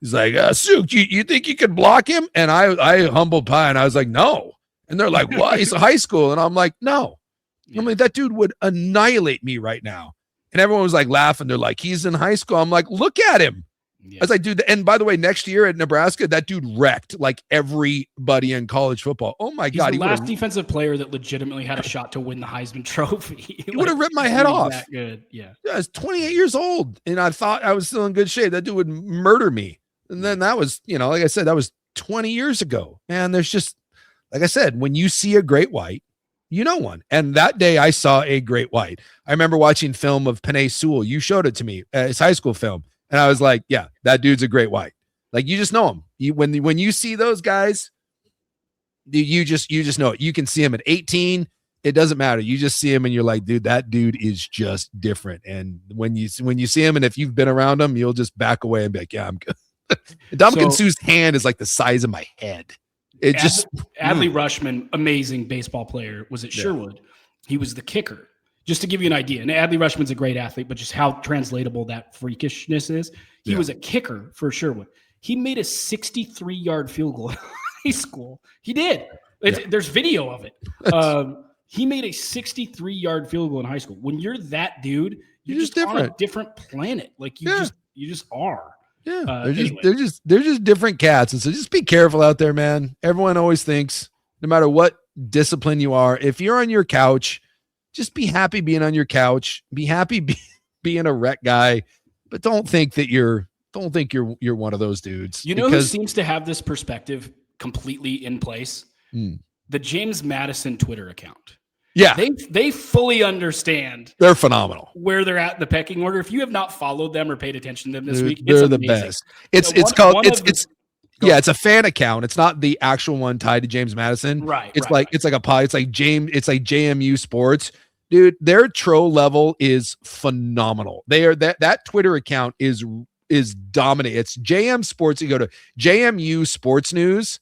B: he's like, Suke, you think you could block him? And I humbled pie, and I was like, no. And they're like, what? He's in high school. And I'm like, no. Yeah. I'm like, that dude would annihilate me right now. And everyone was like laughing. They're like, he's in high school. I'm like, look at him. Yeah. I was like, dude, and by the way, next year at Nebraska, that dude wrecked like everybody in college football. Oh my God.
A: He's the last defensive player that legitimately had a shot to win the Heisman Trophy.
B: He would have ripped my head off.
A: That good. Yeah.
B: I was 28 years old, and I thought I was still in good shape. That dude would murder me. And then that was, like I said, that was 20 years ago. Man, there's just, like I said, when you see a great white, one. And that day I saw a great white. I remember watching film of Penei Sewell. You showed it to me. It's high school film. And I was like, yeah, that dude's a great white. Like, you just know him. When you see those guys, you just know it. You can see him at 18. It doesn't matter. You just see him and you're like, dude, that dude is just different. And when you see him, and if you've been around him, you'll just back away and be like, yeah, I'm good. Ndamukong Suh's hand is like the size of my head.
A: Adley Rushman, amazing baseball player, was at Sherwood. He was the kicker. Just to give you an idea, and Adley Rushman's a great athlete, but just how translatable that freakishness is. He was a kicker for Sherwood. He made a 63-yard field goal in high school. He did. There's video of it. He made a 63-yard field goal in high school. When you're that dude, you're just different. On a different planet. Like you just are.
B: Yeah, they're just different cats, and so just be careful out there, man. Everyone always thinks, no matter what discipline you are, if you're on your couch, just be happy being on your couch. Be happy being a rec guy, but don't think you're one of those dudes.
A: You know who seems to have this perspective completely in place? The James Madison Twitter account.
B: Yeah,
A: they fully understand.
B: They're phenomenal
A: where they're at in the pecking order. If you have not followed them or paid attention to them this week,
B: they're the best. It's a fan account. It's not the actual one tied to James Madison.
A: Right.
B: It's like JMU Sports. Dude, their troll level is phenomenal. That Twitter account is dominant. It's JM Sports. You go to JMU Sports News,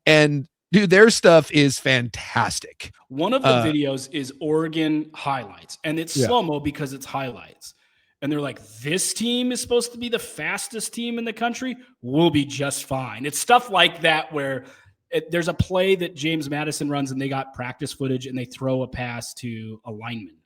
B: and dude, their stuff is fantastic.
A: One of the videos is Oregon highlights, and it's slow-mo because it's highlights. And they're like, this team is supposed to be the fastest team in the country. We'll be just fine. It's stuff like that where there's a play that James Madison runs, and they got practice footage, and they throw a pass to a lineman.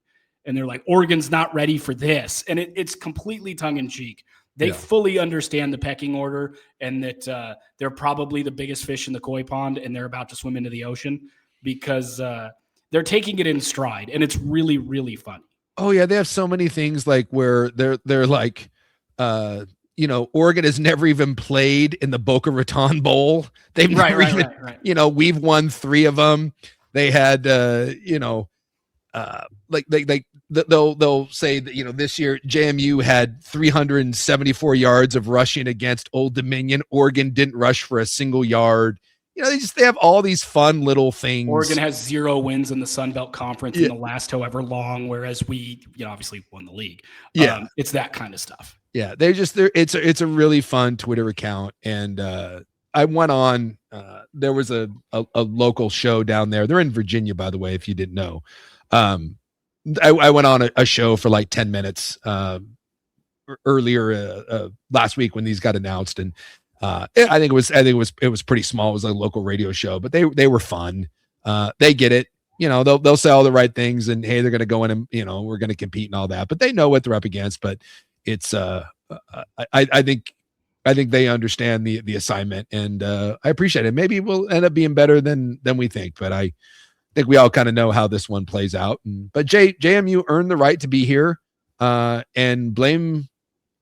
A: And they're like, Oregon's not ready for this. And it's completely tongue-in-cheek. They fully understand the pecking order and that they're probably the biggest fish in the koi pond, and they're about to swim into the ocean because they're taking it in stride, and it's really, really funny.
B: Oh yeah, they have so many things like where they're like, Oregon has never even played in the Boca Raton Bowl. They've never even, we've won 3 of them. They had, they'll say that, this year JMU had 374 yards of rushing against Old Dominion. Oregon didn't rush for a single yard. They have all these fun little things.
A: Oregon has 0 wins in the Sun Belt Conference in the last however long, whereas we, obviously won the league. It's that kind of stuff.
B: Yeah, it's a really fun Twitter account, and I went on. There was a local show down there. They're in Virginia, by the way, if you didn't know. I went on a show for like 10 minutes earlier last week when these got announced, and I think it was pretty small. It was a local radio show, but they were fun. They get it. They'll say all the right things, and hey, they're going to go in and we're going to compete and all that, but they know what they're up against. But it's I think they understand the assignment, and I appreciate it. Maybe we'll end up being better than we think, but I think we all kind of know how this one plays out. But JMU earned the right to be here, and blame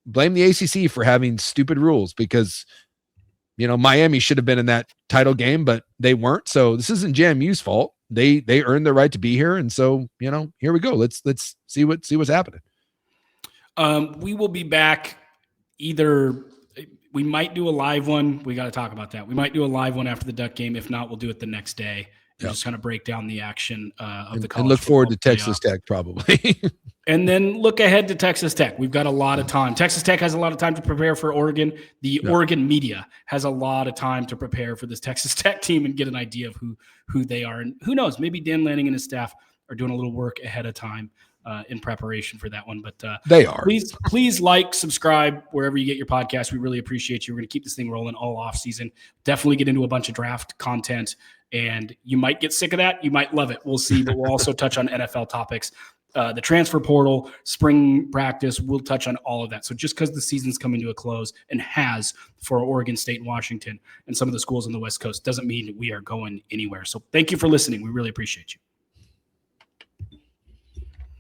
B: the ACC for having stupid rules, because Miami should have been in that title game, but they weren't. So this isn't JMU's fault. They earned the right to be here, and so here we go. Let's see what's happening.
A: We will be back. Either we might do a live one. We got to talk about that. We might do a live one after the Duck game. If not, we'll do it the next day. Just kind of break down the action of the college.
B: And look forward to Texas Tech probably.
A: And then look ahead to Texas Tech. We've got a lot of time. Texas Tech has a lot of time to prepare for Oregon. The Oregon media has a lot of time to prepare for this Texas Tech team and get an idea of who they are. And who knows, maybe Dan Lanning and his staff are doing a little work ahead of time in preparation for that one. But
B: they are.
A: Please like, subscribe wherever you get your podcast. We really appreciate you. We're going to keep this thing rolling all off season. Definitely get into a bunch of draft content, and you might get sick of that. You might love it. We'll see. But we'll also touch on NFL topics. The transfer portal, spring practice, we'll touch on all of that. So just because the season's coming to a close, and has for Oregon State and Washington and some of the schools on the West Coast, doesn't mean we are going anywhere. So thank you for listening. We really appreciate you.